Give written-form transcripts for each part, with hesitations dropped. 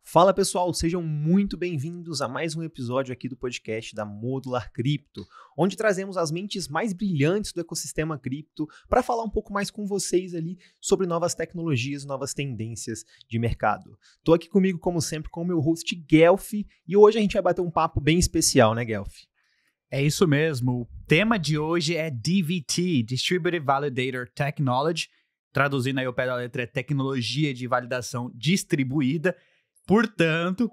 Fala pessoal, sejam muito bem-vindos a mais um episódio aqui do podcast da Modular Cripto, onde trazemos as mentes mais brilhantes do ecossistema cripto para falar um pouco mais com vocês ali sobre novas tecnologias, novas tendências de mercado. Tô aqui comigo, como sempre, com o meu host Guelph, e hoje a gente vai bater um papo bem especial, né, Guelph? É isso mesmo. O tema de hoje é DVT, Distributed Validator Technology. Traduzindo aí ao pé da letra, é tecnologia de validação distribuída. Portanto,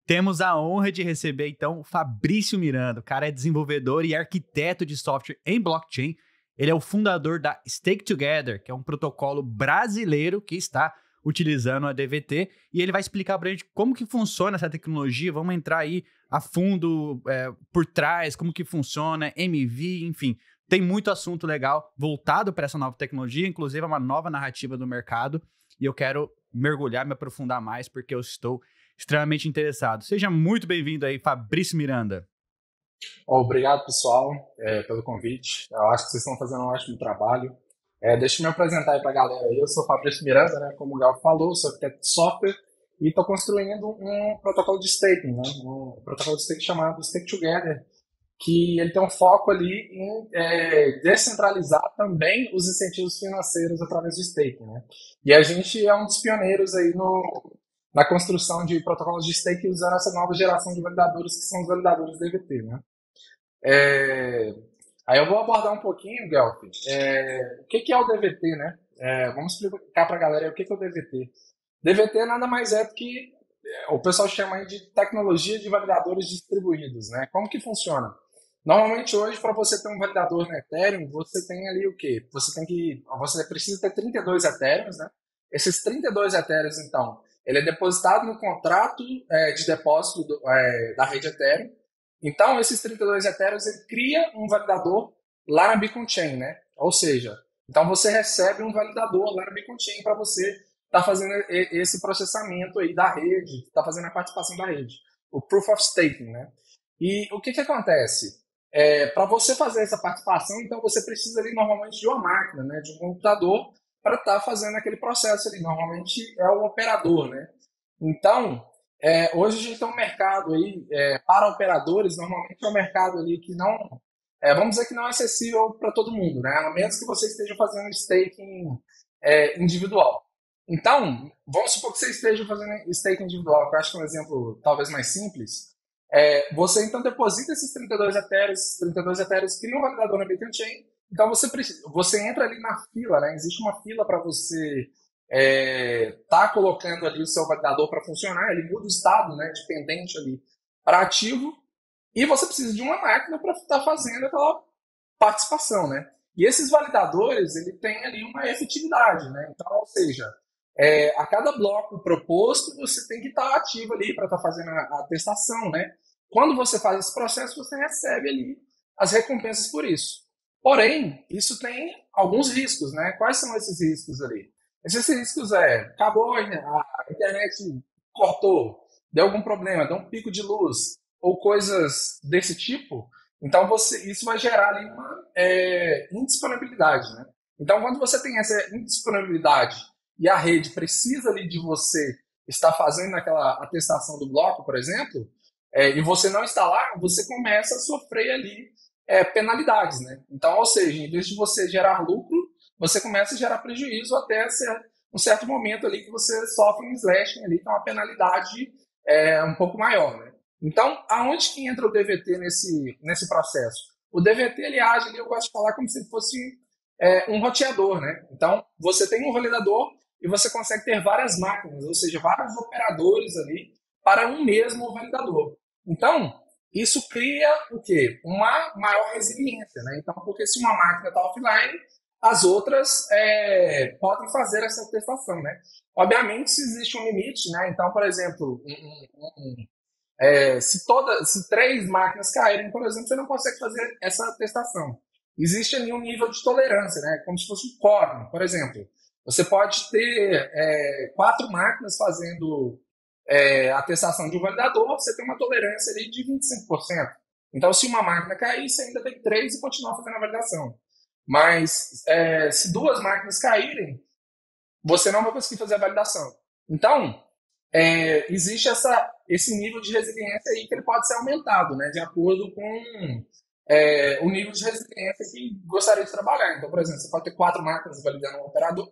temos a honra de receber, então, o Fabrício Miranda. O cara é desenvolvedor e arquiteto de software em blockchain. Ele é o fundador da Stake Together, que é um protocolo brasileiro que está utilizando a DVT. E ele vai explicar para a gente como que funciona essa tecnologia. Vamos entrar aí a fundo por trás, como que funciona, MV, enfim. Tem muito assunto legal voltado para essa nova tecnologia, inclusive é uma nova narrativa do mercado. E eu quero mergulhar, me aprofundar mais, porque eu estou extremamente interessado. Seja muito bem-vindo aí, Fabrício Miranda. Obrigado, pessoal, pelo convite. Eu acho que vocês estão fazendo um ótimo trabalho. Deixa eu me apresentar aí para a galera. Eu sou Fabrício Miranda, né? Como o Gal falou, sou arquiteto de software e estou construindo um protocolo de staking, né? Um protocolo de staking chamado Stake Together, que ele tem um foco ali em descentralizar também os incentivos financeiros através do staking, né? E a gente é um dos pioneiros aí na construção de protocolos de staking usando essa nova geração de validadores, que são os validadores DVT, né? Aí eu vou abordar um pouquinho, Guelph, o que é o DVT, né? Vamos explicar para a galera o que é o DVT. DVT nada mais é do que o pessoal chama aí de tecnologia de validadores distribuídos, né? Como que funciona? Normalmente hoje, para você ter um validador no Ethereum, você tem ali o quê? Você precisa ter 32 Ethereums, né? Esses 32 Ethereums, então, ele é depositado no contrato de depósito da rede Ethereum. Então, esses 32 Ethereums, ele cria um validador lá na Beacon Chain, né? Ou seja, então você recebe um validador lá na Beacon Chain para você estar fazendo esse processamento aí da rede, está fazendo a participação da rede, o Proof of Staking, né? E o que acontece? Para você fazer essa participação, então você precisa ali normalmente de uma máquina, né? De um computador para estar fazendo aquele processo ali. Normalmente é o operador, né? Então, hoje a gente tem um mercado aí para operadores, normalmente é um mercado ali que não, vamos dizer que não é acessível para todo mundo, né? A menos que você esteja fazendo staking individual. Então, vamos supor que você esteja fazendo staking individual, que eu acho que é um exemplo talvez mais simples. Você então deposita esses 32 Ethereums cria um validador na Beacon Chain, então você entra ali na fila, né? Existe uma fila para você tá colocando ali o seu validador para funcionar, ele muda o estado, né, de pendente ali para ativo, e você precisa de uma máquina para estar fazendo aquela participação, né? E esses validadores, ele tem ali uma efetividade, né? Então, ou seja, a cada bloco proposto, você tem que estar ativo ali para estar fazendo a atestação, né? Quando você faz esse processo, você recebe ali as recompensas por isso. Porém, isso tem alguns riscos, né? Quais são esses riscos ali? Esses riscos acabou, a internet cortou, deu algum problema, deu um pico de luz, ou coisas desse tipo, então isso vai gerar ali uma indisponibilidade, né? Então, quando você tem essa indisponibilidade e a rede precisa ali de você estar fazendo aquela atestação do bloco, por exemplo, e você não está lá, você começa a sofrer ali penalidades, né? Então, ou seja, em vez de você gerar lucro, você começa a gerar prejuízo até um certo momento ali que você sofre um slashing ali, que é uma penalidade um pouco maior, né? Então, aonde que entra o DVT nesse processo? O DVT, ele age ali, eu gosto de falar como se fosse um roteador, né? Então, você tem um validador e você consegue ter várias máquinas, ou seja, vários operadores ali para um mesmo validador. Então, isso cria o quê? Uma maior resiliência, né? Então, porque se uma máquina está offline, as outras podem fazer essa atestação, né? Obviamente, se existe um limite, né? Então, por exemplo, se 3 máquinas caírem, por exemplo, você não consegue fazer essa atestação. Existe ali um nível de tolerância, né? Como se fosse um quórum, por exemplo. Você pode ter 4 máquinas fazendo a atestação de um validador, você tem uma tolerância ali de 25%. Então, se uma máquina cair, você ainda tem 3 e continua fazendo a validação. Mas se 2 máquinas caírem, você não vai conseguir fazer a validação. Então, existe esse nível de resiliência aí que ele pode ser aumentado, né, de acordo com o nível de resiliência que gostaria de trabalhar. Então, por exemplo, você pode ter 4 máquinas validando um operador,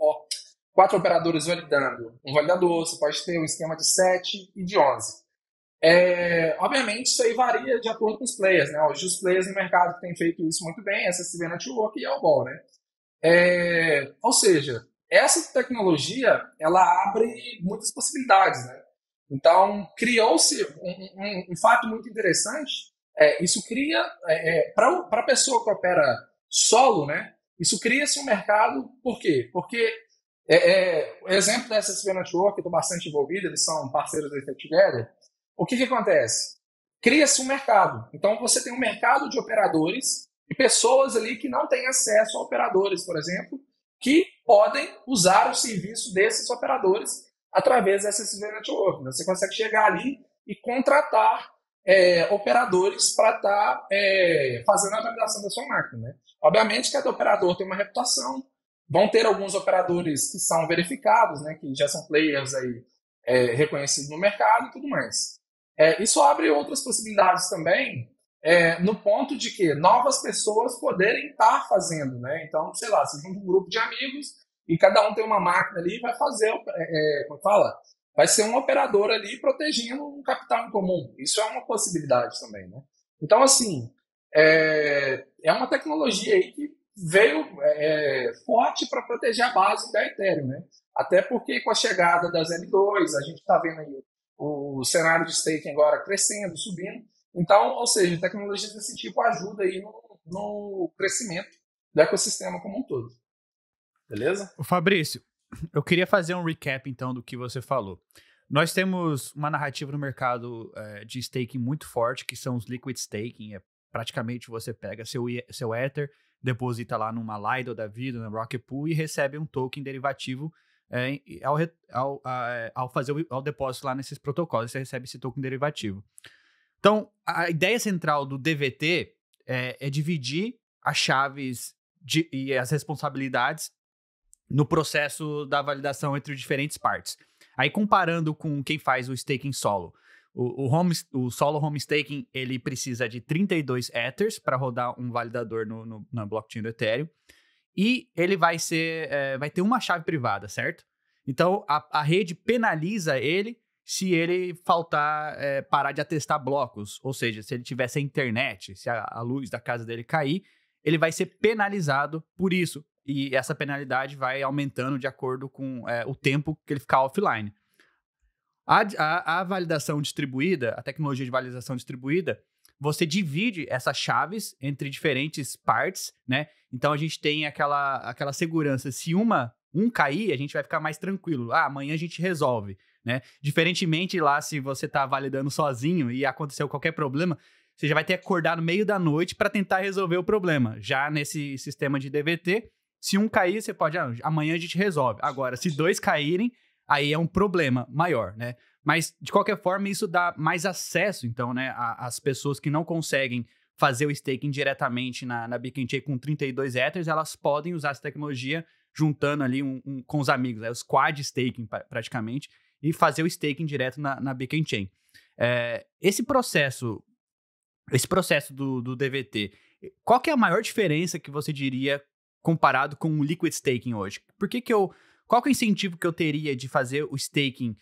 4 operadores validando um validador, você pode ter um esquema de 7 e de 11. Obviamente, isso aí varia de acordo com os players, né? Hoje os players no mercado têm feito isso muito bem, SSV Network e Elbol, né? Ou seja, essa tecnologia, ela abre muitas possibilidades, né? Então, criou-se um fato muito interessante, isso cria, para a pessoa que opera solo, né? Isso cria-se um mercado, por quê? Porque o exemplo da SSV Network, eu estou bastante envolvido, eles são parceiros da Stay Together. O que acontece? Cria-se um mercado. Então, você tem um mercado de operadores e pessoas ali que não têm acesso a operadores, por exemplo, que podem usar o serviço desses operadores através da SSV Network. Você consegue chegar ali e contratar operadores para estar fazendo a validação da sua máquina, né? Obviamente, cada operador tem uma reputação. Vão ter alguns operadores que são verificados, né, que já são players aí, reconhecidos no mercado e tudo mais. Isso abre outras possibilidades também, no ponto de que novas pessoas poderem estar fazendo, né? Então, sei lá, você junta um grupo de amigos e cada um tem uma máquina ali e vai fazer, como fala? Vai ser um operador ali protegendo um capital em comum. Isso é uma possibilidade também, né? Então, assim, é uma tecnologia aí que veio forte para proteger a base da Ethereum, né? Até porque com a chegada das L2, a gente está vendo aí o cenário de staking agora crescendo, subindo. Então, ou seja, tecnologias desse tipo ajudam aí no crescimento do ecossistema como um todo. Beleza? Fabrício, eu queria fazer um recap, então, do que você falou. Nós temos uma narrativa no mercado de staking muito forte, que são os liquid staking. Praticamente você pega seu Ether, deposita lá numa Lido da vida, na Rocket Pool, e recebe um token derivativo ao depósito lá nesses protocolos. Você recebe esse token derivativo. Então, a ideia central do DVT é dividir as chaves e as responsabilidades no processo da validação entre diferentes partes. Aí, comparando com quem faz o staking solo, o solo home staking, ele precisa de 32 Ethers para rodar um validador na blockchain do Ethereum, e ele vai ter uma chave privada, certo? Então, a rede penaliza ele se ele faltar parar de atestar blocos, ou seja, se ele tiver sem internet, se a luz da casa dele cair, ele vai ser penalizado por isso. E essa penalidade vai aumentando de acordo com o tempo que ele ficar offline. A validação distribuída, a tecnologia de validação distribuída, você divide essas chaves entre diferentes partes, né? Então a gente tem aquela segurança. Se um cair, a gente vai ficar mais tranquilo. Amanhã a gente resolve, né? Diferentemente lá, se você tá validando sozinho e aconteceu qualquer problema, você já vai ter que acordar no meio da noite para tentar resolver o problema. Já nesse sistema de DVT, se um cair, você pode, amanhã a gente resolve. Agora, se 2 caírem, aí é um problema maior, né? Mas, de qualquer forma, isso dá mais acesso, então, né, às pessoas que não conseguem fazer o staking diretamente na Beacon Chain com 32 Ethers, elas podem usar essa tecnologia juntando ali com os amigos, os quad staking praticamente, e fazer o staking direto na Beacon Chain. Esse processo do DVT, qual que é a maior diferença que você diria comparado com o liquid staking hoje? Qual que é o incentivo que eu teria de fazer o staking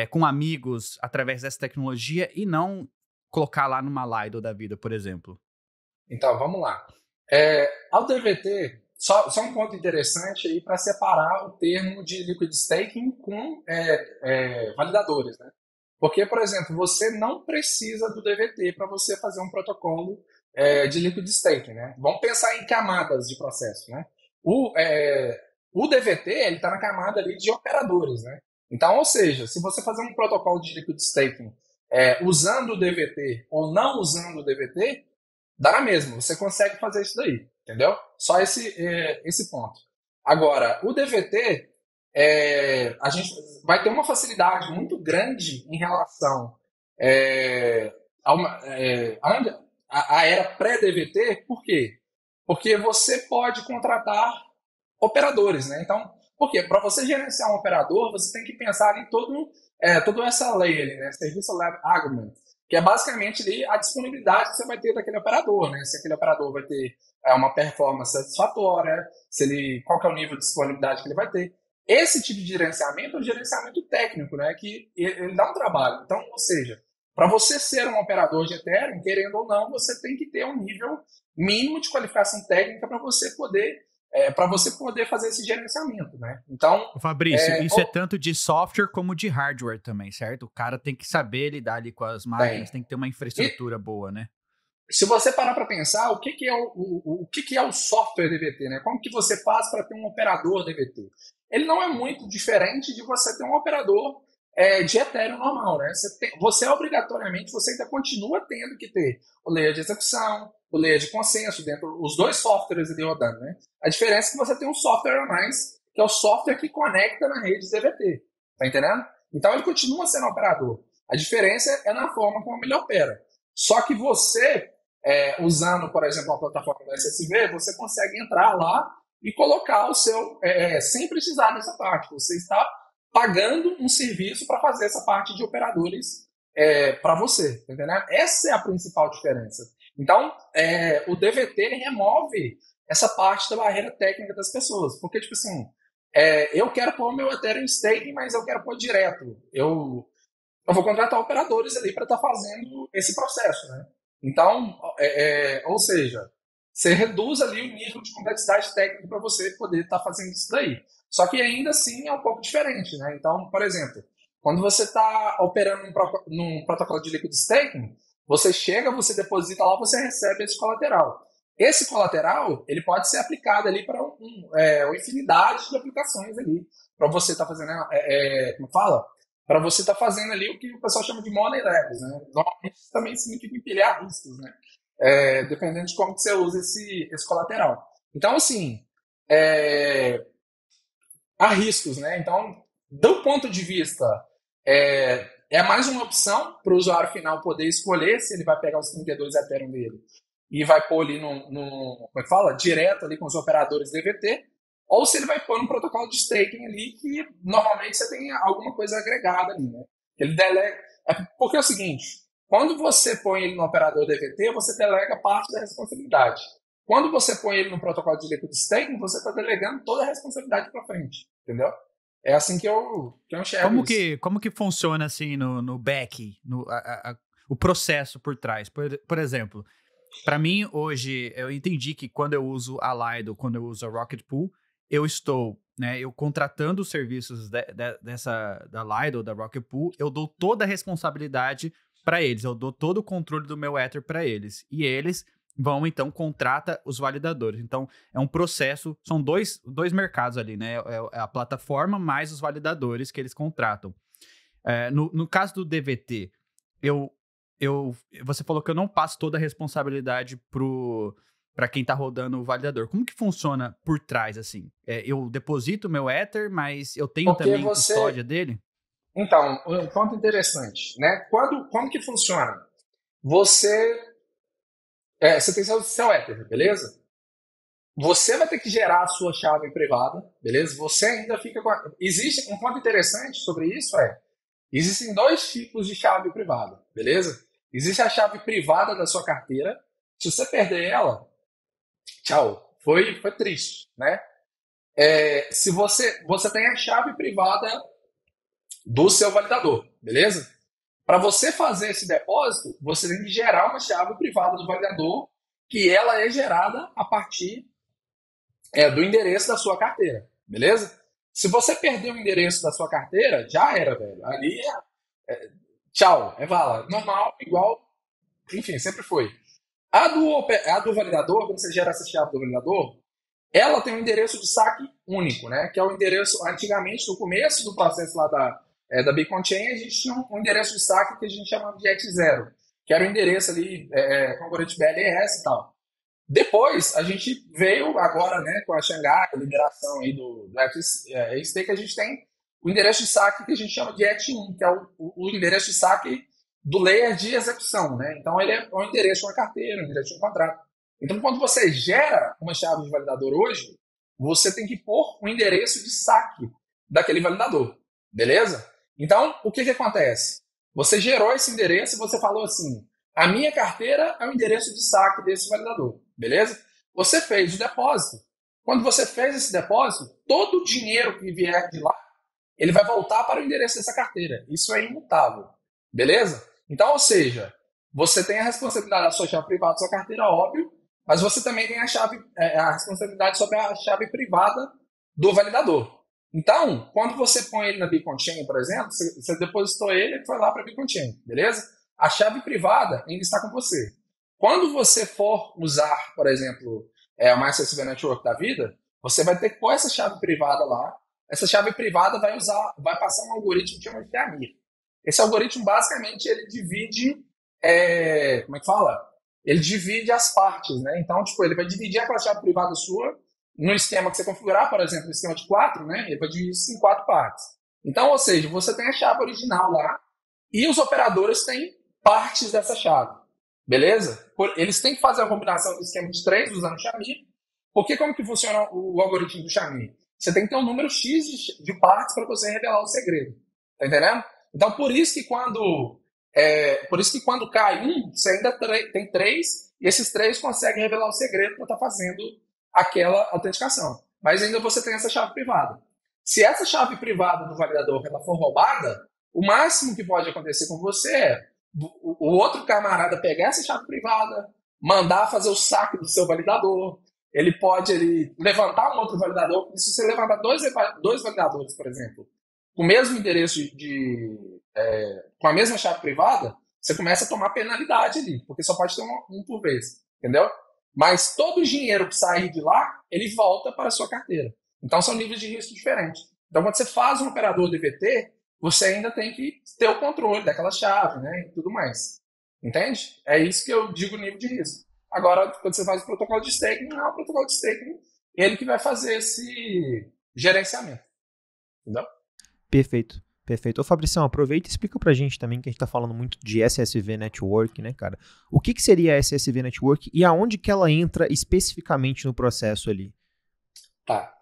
com amigos através dessa tecnologia e não colocar lá numa Lido da vida, por exemplo? Então, vamos lá. Ao DVT, só um ponto interessante aí para separar o termo de liquid staking com validadores, né? Porque, por exemplo, você não precisa do DVT para você fazer um protocolo de liquid staking, né? Vamos pensar em camadas de processo, né? O DVT ele está na camada ali de operadores, né? Então, ou seja, se você fazer um protocolo de liquid staking usando o DVT ou não usando o DVT, dá na mesma, você consegue fazer isso daí, entendeu? Só esse ponto. Agora, o DVT, a gente vai ter uma facilidade muito grande em relação a era pré-DVT, por quê? Porque você pode contratar operadores, né? Então, por quê? Para você gerenciar um operador, você tem que pensar em toda essa lei ali, né? Service Level Agreement, que é basicamente ali a disponibilidade que você vai ter daquele operador, né? Se aquele operador vai ter uma performance satisfatória, qual que é o nível de disponibilidade que ele vai ter. Esse tipo de gerenciamento é um gerenciamento técnico, né? Que ele dá um trabalho. Então, ou seja, para você ser um operador de Ethereum, querendo ou não, você tem que ter um nível mínimo de qualificação técnica para você poder fazer esse gerenciamento, né? Então, Fabrício, isso é tanto de software como de hardware também, certo? O cara tem que saber lidar ali com as máquinas, tem que ter uma infraestrutura boa, né? Se você parar para pensar, o que é o software DVT, né? Como que você faz para ter um operador DVT? Ele não é muito diferente de você ter um operador de Ethereum normal, né? Você obrigatoriamente, você ainda continua tendo que ter o layer de execução, o layer de consenso, os dois softwares ali rodando, né? A diferença é que você tem um software a mais, que é o software que conecta na rede DVT, tá entendendo? Então ele continua sendo um operador. A diferença é na forma como ele opera. Só que você, usando, por exemplo, a plataforma da SSV, você consegue entrar lá e colocar o seu, sem precisar dessa parte. Você está pagando um serviço para fazer essa parte de operadores para você, tá entendendo? Essa é a principal diferença. Então, o DVT remove essa parte da barreira técnica das pessoas. Porque, tipo assim, eu quero pôr meu Ethereum staking, mas eu quero pôr direto. Eu vou contratar operadores ali para estar fazendo esse processo, né? Então, ou seja, você reduz ali o nível de complexidade técnica para você poder estar fazendo isso daí. Só que ainda assim é um pouco diferente, né? Então, por exemplo, quando você está operando num protocolo de liquid staking, você chega, você deposita lá, você recebe esse colateral. Esse colateral, ele pode ser aplicado ali para uma infinidade de aplicações ali, para você estar fazendo, como fala? Para você estar fazendo ali o que o pessoal chama de money levels, né? Normalmente isso também significa empilhar riscos, né? Dependendo de como que você usa esse colateral. Então, assim, há riscos, né? Então, do ponto de vista, é mais uma opção para o usuário final poder escolher se ele vai pegar os 32 Ethereum dele e vai pôr ali como é que fala? Direto ali com os operadores DVT, ou se ele vai pôr um protocolo de staking ali que normalmente você tem alguma coisa agregada ali, né? Ele delega. Porque é o seguinte, quando você põe ele no operador DVT, você delega parte da responsabilidade. Quando você põe ele no protocolo de liquid staking, você está delegando toda a responsabilidade para frente, entendeu? É assim que eu enxergo isso. Como que funciona assim no back, o processo por trás? Por exemplo, para mim hoje, eu entendi que quando eu uso a Lido, quando eu uso a Rocket Pool, eu estou, né, eu contratando os serviços da Lido, da Rocket Pool, eu dou toda a responsabilidade para eles, eu dou todo o controle do meu Ether para eles. E eles vão, então, contrata os validadores. Então, é um processo, são dois mercados ali, né? É a plataforma mais os validadores que eles contratam. No caso do DVT, você falou que eu não passo toda a responsabilidade para quem está rodando o validador. Como que funciona por trás, assim? Eu deposito meu Ether, mas eu tenho também custódia dele? Então, um ponto interessante, né? Como que funciona? Você tem seu Ether, beleza? Você vai ter que gerar a sua chave privada, beleza? Você ainda fica com Existe um ponto interessante sobre isso, existem dois tipos de chave privada, beleza? Existe a chave privada da sua carteira. Se você perder ela, tchau. Foi triste, né? Se você tem a chave privada do seu validador, beleza? Para você fazer esse depósito, você tem que gerar uma chave privada do validador, que ela é gerada a partir do endereço da sua carteira, beleza? Se você perder o endereço da sua carteira, já era, velho. Ali tchau, vala. Normal, igual, enfim, sempre foi. A do validador, quando você gera essa chave do validador, ela tem um endereço de saque único, né? Que é o endereço, antigamente, no começo do processo lá da Bitcoin Chain, a gente tinha um endereço de saque que a gente chamava de ET0, que era o endereço ali, concorrente BLS e tal. Depois, a gente veio agora, né, com a Xangai, a liberação aí do ETH, que a gente tem o endereço de saque que a gente chama de ET1, que é o endereço de saque do layer de execução, né? Então, ele é um endereço de uma carteira, um endereço de um contrato. Então, quando você gera uma chave de validador hoje, você tem que pôr um endereço de saque daquele validador, beleza? Então, o que acontece? Você gerou esse endereço e você falou assim, a minha carteira é o endereço de saque desse validador, beleza? Você fez o depósito. Quando você fez esse depósito, todo o dinheiro que vier de lá, ele vai voltar para o endereço dessa carteira. Isso é imutável, beleza? Então, ou seja, você tem a responsabilidade da sua chave privada da sua carteira, óbvio, mas você também tem a responsabilidade sobre a chave privada do validador. Então, quando você põe ele na Beacon Chain, por exemplo, você depositou ele e foi lá para a Beacon Chain, beleza? A chave privada ainda está com você. Quando você for usar, por exemplo, uma SSV Network da vida, você vai ter que pôr essa chave privada lá. Essa chave privada vai passar um algoritmo que chama de Amir. Esse algoritmo, basicamente, ele divide, como é que fala? Ele divide as partes, né? Então, tipo, ele vai dividir aquela chave privada sua no esquema que você configurar, por exemplo, no esquema de 4, né? Ele vai dividir isso em 4 partes. Então, ou seja, você tem a chave original lá e os operadores têm partes dessa chave, beleza? Eles têm que fazer a combinação do esquema de 3 usando o Shamir, porque como que funciona o algoritmo do Shamir? Você tem que ter um número X de partes para você revelar o segredo, tá entendendo? Então, por isso que quando cai um, você ainda tem 3, e esses 3 conseguem revelar o segredo para estar fazendo aquela autenticação. Mas ainda você tem essa chave privada. Se essa chave privada do validador ela for roubada, o máximo que pode acontecer com você é o outro camarada pegar essa chave privada, mandar fazer o saque do seu validador, ele pode levantar um outro validador. Se você levantar dois validadores, por exemplo, com o mesmo endereço com a mesma chave privada, você começa a tomar penalidade ali, porque só pode ter um por vez, entendeu? Mas todo o dinheiro que sair de lá, ele volta para a sua carteira. Então, são níveis de risco diferentes. Então, quando você faz um operador DVT, você ainda tem que ter o controle daquela chave, né, e tudo mais. Entende? É isso que eu digo nível de risco. Agora, quando você faz o protocolo de staking, não é o protocolo de staking ele que vai fazer esse gerenciamento. Entendeu? Perfeito. Perfeito. Ô, Fabricião, aproveita e explica pra gente também, que a gente tá falando muito de SSV Network, né, cara? O que seria a SSV Network e aonde que ela entra especificamente no processo ali? Tá.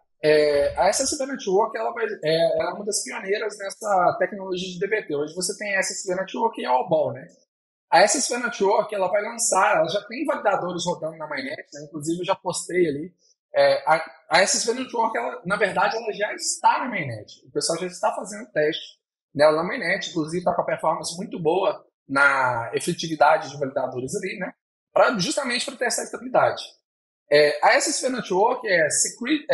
A SSV Network ela é uma das pioneiras nessa tecnologia de DVT. Hoje você tem a SSV Network e a OBOL, né? A SSV Network ela vai lançar, ela já tem validadores rodando na mainnet, né? Inclusive eu já postei ali. A SSV Network, na verdade, ela já está na mainnet. O pessoal já está fazendo teste nela na mainnet, inclusive está com a performance muito boa na efetividade de validadores ali, né? Justamente para ter essa estabilidade. A SSV Network Secret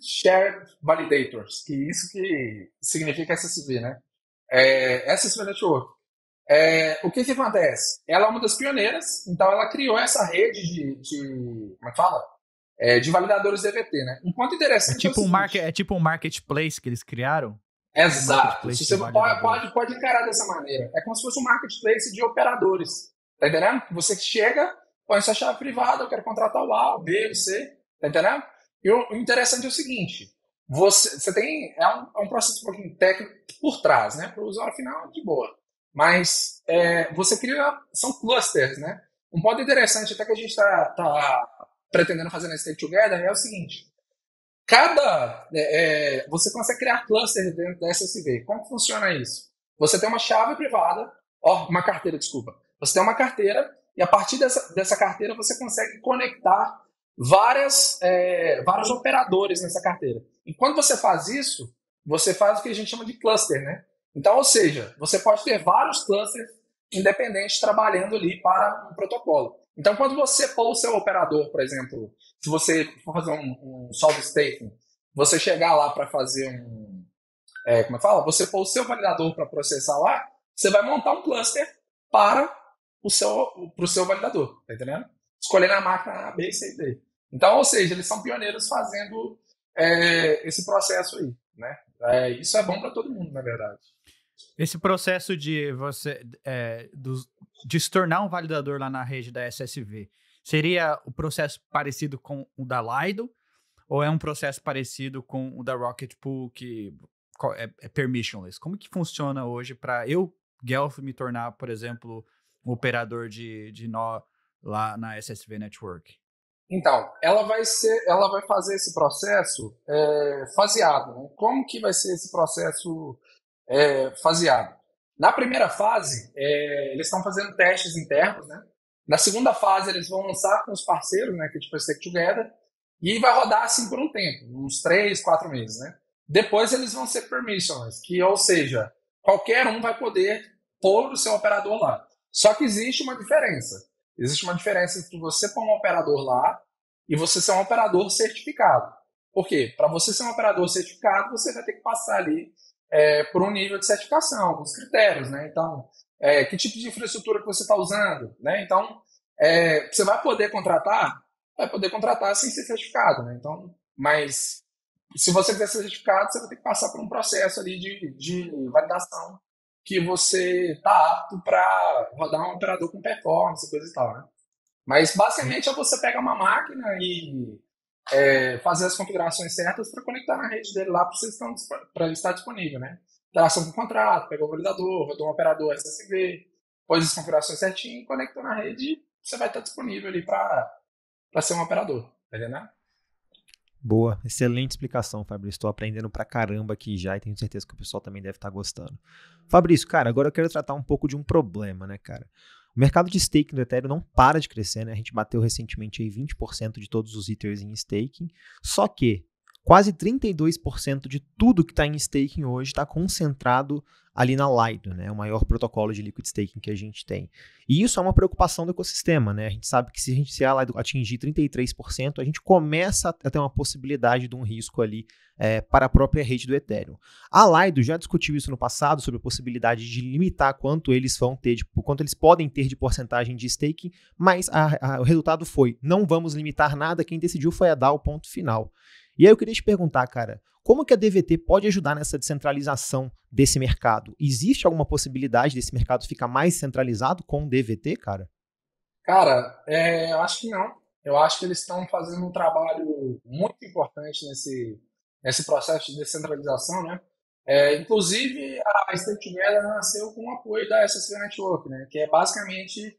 Shared Validators, que isso que significa SSV, né? SSV Network. O que acontece? Ela é uma das pioneiras, então ela criou essa rede como é que fala? De validadores DVT, né? Um ponto interessante é tipo um marketplace que eles criaram? Exato. Você pode encarar dessa maneira. É como se fosse um marketplace de operadores. Tá entendendo? Você chega, põe sua chave privada, eu quero contratar o A, o B, o C. Tá entendendo? E o interessante é o seguinte: você tem. É um processo um pouquinho técnico por trás, né? Para o usuário final, de boa. Mas você cria. São clusters, né? Um ponto interessante, até que a gente está pretendendo fazer na Stake Together, é o seguinte: você consegue criar clusters dentro da SSV. Como funciona isso? Você tem uma chave privada, uma carteira, desculpa. Você tem uma carteira e a partir dessa carteira você consegue conectar vários operadores nessa carteira. E quando você faz isso, você faz o que a gente chama de cluster, né? Então, ou seja, você pode ter vários clusters independentes trabalhando ali para um protocolo. Então, quando você pôr o seu operador, por exemplo, se você for fazer um solve staking, você chegar lá para fazer como é que fala? Você pôr o seu validador para processar lá, você vai montar um cluster para o seu validador, tá entendendo? Escolhendo a máquina A, B, C e D. Então, ou seja, eles são pioneiros fazendo esse processo aí, né? Isso é bom para todo mundo, na verdade. Esse processo de se tornar um validador lá na rede da SSV, seria o processo parecido com o da Lido? Ou é um processo parecido com o da Rocket Pool, que é permissionless. Como que funciona hoje para eu, Guelph, me tornar, por exemplo, um operador de nó lá na SSV Network? Então, ela vai fazer esse processo faseado, né? Como que vai ser esse processo faseado? Na primeira fase, eles estão fazendo testes internos, né? Na segunda fase, eles vão lançar com os parceiros, né? Que é tipo Stake Together, e vai rodar assim por um tempo, uns 3, 4 meses, né? Depois eles vão ser permissionless, ou seja, qualquer um vai poder pôr o seu operador lá. Só que existe uma diferença. Existe uma diferença entre você pôr um operador lá e você ser um operador certificado. Por quê? Para você ser um operador certificado, você vai ter que passar ali por um nível de certificação, alguns critérios, né? Então, que tipo de infraestrutura que você está usando, né? Então, você vai poder contratar sem ser certificado, né? Então, mas se você quiser ser certificado, você vai ter que passar por um processo ali de validação que você está apto para rodar um operador com performance, coisa e tal, né? Mas basicamente é você pegar uma máquina e fazer as configurações certas para conectar na rede dele lá para ele estar disponível, né? Interação com o contrato, pegou o validador, rodou um operador SSV, pôs as configurações certinho, conectou na rede e você vai estar disponível ali para ser um operador, tá entendendo? Boa, excelente explicação, Fabrício. Estou aprendendo pra caramba aqui já e tenho certeza que o pessoal também deve estar gostando. Fabrício, cara, agora eu quero tratar um pouco de um problema, né, cara? O mercado de staking do Ethereum não para de crescer, né? A gente bateu recentemente aí 20% de todos os Ethers em staking, só que quase 32% de tudo que está em staking hoje está concentrado ali na Lido, né? O maior protocolo de liquid staking que a gente tem. E isso é uma preocupação do ecossistema, né? A gente sabe que se a Lido atingir 33%, a gente começa a ter uma possibilidade de um risco ali para a própria rede do Ethereum. A Lido já discutiu isso no passado sobre a possibilidade de limitar quanto eles vão ter, quanto eles podem ter de porcentagem de staking, mas o resultado foi: não vamos limitar nada, quem decidiu foi a DAO, ponto final. E aí eu queria te perguntar, cara, como que a DVT pode ajudar nessa descentralização desse mercado? Existe alguma possibilidade desse mercado ficar mais centralizado com o DVT, cara? Cara, eu acho que não. Eu acho que eles estão fazendo um trabalho muito importante nesse processo de descentralização, né? Inclusive, a Stake Together nasceu com o apoio da SSV Network, né? Que é basicamente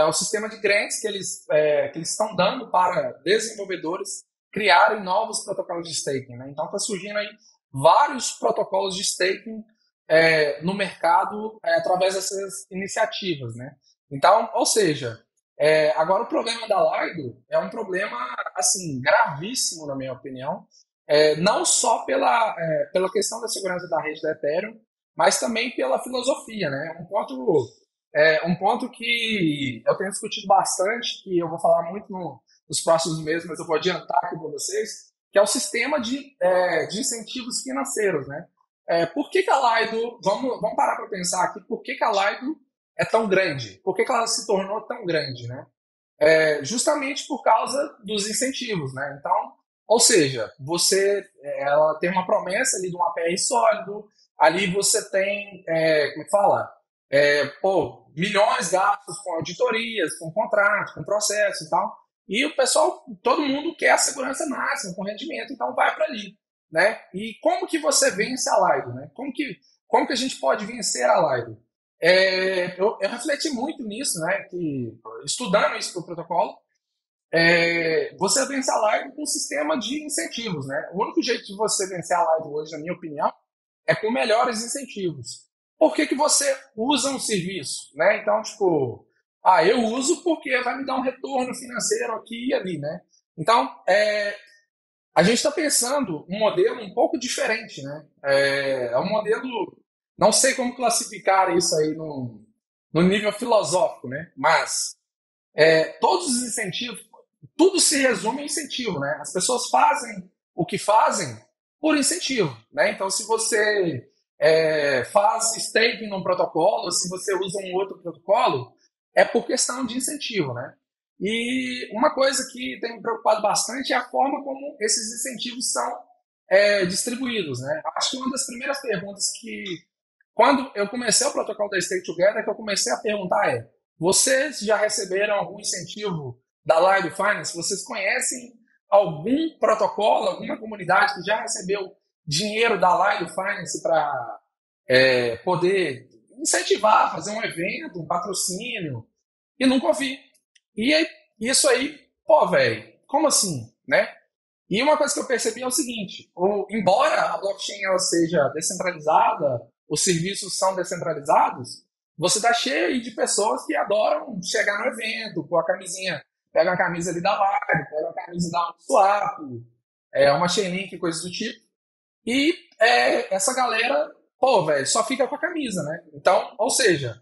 o sistema de grants que eles estão dando para desenvolvedores criarem novos protocolos de staking, né? Então, está surgindo aí vários protocolos de staking no mercado através dessas iniciativas, né? Então, ou seja, agora o problema da Lido é um problema, assim, gravíssimo, na minha opinião, não só pela questão da segurança da rede da Ethereum, mas também pela filosofia, né? Um ponto que eu tenho discutido bastante, que eu vou falar muito nos próximos meses, mas eu vou adiantar aqui para vocês, que é o sistema de incentivos financeiros, né? Por que a Lido, vamos parar para pensar aqui, por que a Lido é tão grande? Por que ela se tornou tão grande, né? Justamente por causa dos incentivos, né? Então, ou seja, ela tem uma promessa ali de um APR sólido, ali você tem, como é que fala? Milhões gastos com auditorias, com contratos, com processo e tal. E o pessoal, todo mundo quer a segurança máxima, com rendimento, então vai para ali, né? E como que você vence a Lido, né? Como que a gente pode vencer a Lido? Eu refleti muito nisso, né? Que, estudando isso para o protocolo, você vence a Lido com um sistema de incentivos, né? O único jeito de você vencer a Lido hoje, na minha opinião, é com melhores incentivos. Por que você usa um serviço, né? Então, tipo, eu uso porque vai me dar um retorno financeiro aqui e ali, né? Então, a gente está pensando um modelo um pouco diferente, né? É um modelo, não sei como classificar isso aí no nível filosófico, né? Mas todos os incentivos, tudo se resume em incentivo, né? As pessoas fazem o que fazem por incentivo, né? Então, se você faz staking num protocolo, se você usa um outro protocolo, é por questão de incentivo, né? E uma coisa que tem me preocupado bastante é a forma como esses incentivos são distribuídos, né? Acho que uma das primeiras perguntas que, quando eu comecei o protocolo da Stake Together, que eu comecei a perguntar vocês já receberam algum incentivo da Lido Finance? Vocês conhecem algum protocolo, alguma comunidade que já recebeu dinheiro da Lido Finance para poder incentivar, fazer um evento, um patrocínio, e nunca ouvi. E aí, isso aí, pô, velho, como assim, né? E uma coisa que eu percebi é o seguinte, embora a blockchain ela seja descentralizada, os serviços são descentralizados, você tá cheio aí de pessoas que adoram chegar no evento, pôr a camisinha, pega a camisa ali da Lido, pega a camisa da Uniswap, uma Chainlink, coisas do tipo, e essa galera, pô, velho, só fica com a camisa, né? Então, ou seja,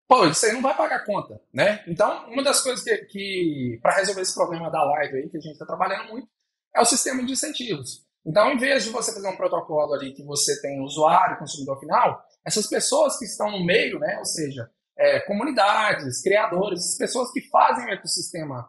pô, isso aí não vai pagar conta, né? Então, uma das coisas que para resolver esse problema da Lido aí, que a gente está trabalhando muito, é o sistema de incentivos. Então, em vez de você fazer um protocolo ali que você tem usuário, consumidor final, essas pessoas que estão no meio, né? Ou seja, comunidades, criadores, essas pessoas que fazem o ecossistema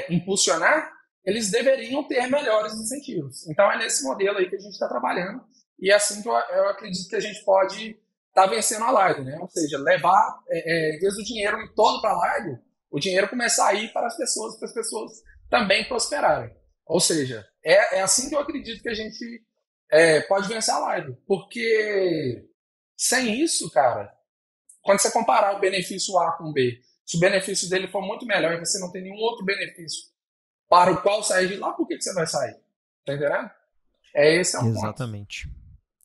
impulsionar, eles deveriam ter melhores incentivos. Então, é nesse modelo aí que a gente está trabalhando e é assim que eu acredito que a gente pode estar vencendo a Lido, né? Ou seja, levar, em vez do dinheiro todo para a Lido, o dinheiro começar a ir para as pessoas também prosperarem. Ou seja, é assim que eu acredito que a gente pode vencer a Lido. Porque sem isso, cara, quando você comparar o benefício A com o B, se o benefício dele for muito melhor e você não tem nenhum outro benefício para o qual sair de lá, por que você vai sair? Tá entendendo? Esse é um Exatamente.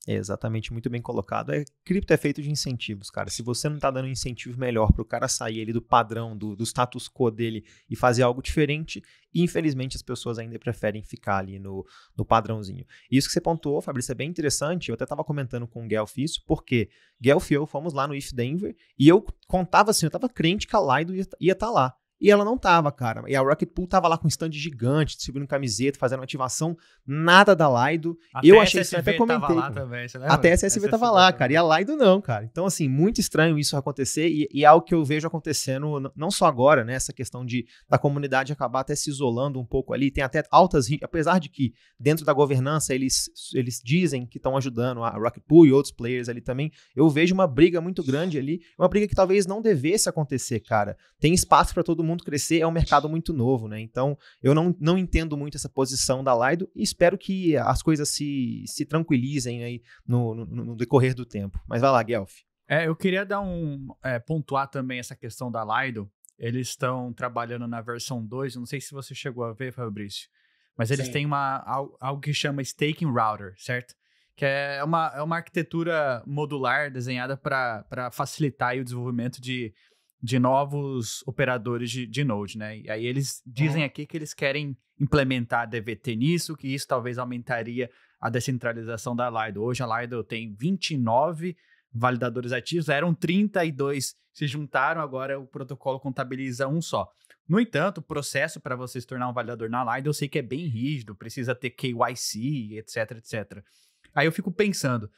Exatamente, muito bem colocado. Cripto é feito de incentivos, cara. Se você não tá dando um incentivo melhor pro cara sair ali do padrão, do status quo dele e fazer algo diferente, infelizmente as pessoas ainda preferem ficar ali no padrãozinho. E isso que você pontuou, Fabrício, é bem interessante. Eu até tava comentando com o Guelph isso, porque Guelph e eu fomos lá no ETH Denver e eu contava assim, eu tava crente que a Lido ia estar lá. E ela não tava, cara. E a Rocket Pool tava lá com um stand gigante, distribuindo camiseta, fazendo ativação, nada da Lido. Eu achei estranho, até comentei. Tava lá também, você lembra? Até a SSV tava lá, cara. E a Lido não, cara. Então, assim, muito estranho isso acontecer e é algo que eu vejo acontecendo, não só agora, né? Essa questão da comunidade acabar até se isolando um pouco ali. Tem até altas, apesar de que dentro da governança eles dizem que estão ajudando a Rocket Pool e outros players ali também. Eu vejo uma briga muito grande ali, uma briga que talvez não devesse acontecer, cara. Tem espaço para todo mundo crescer, é um mercado muito novo, né? Então, eu não entendo muito essa posição da Lido e espero que as coisas se tranquilizem aí no decorrer do tempo. Mas vai lá, Guelph. Eu queria pontuar também essa questão da Lido. Eles estão trabalhando na versão 2, não sei se você chegou a ver, Fabrício, mas eles têm algo que chama Staking Router, certo? Que é uma arquitetura modular desenhada para facilitar aí o desenvolvimento de novos operadores de Node, né? E aí eles dizem aqui que eles querem implementar DVT nisso, que isso talvez aumentaria a descentralização da Lido. Hoje a Lido tem 29 validadores ativos, eram 32, se juntaram, agora o protocolo contabiliza um só. No entanto, o processo para você se tornar um validador na Lido, eu sei que é bem rígido, precisa ter KYC, etc, etc. Aí eu fico pensando,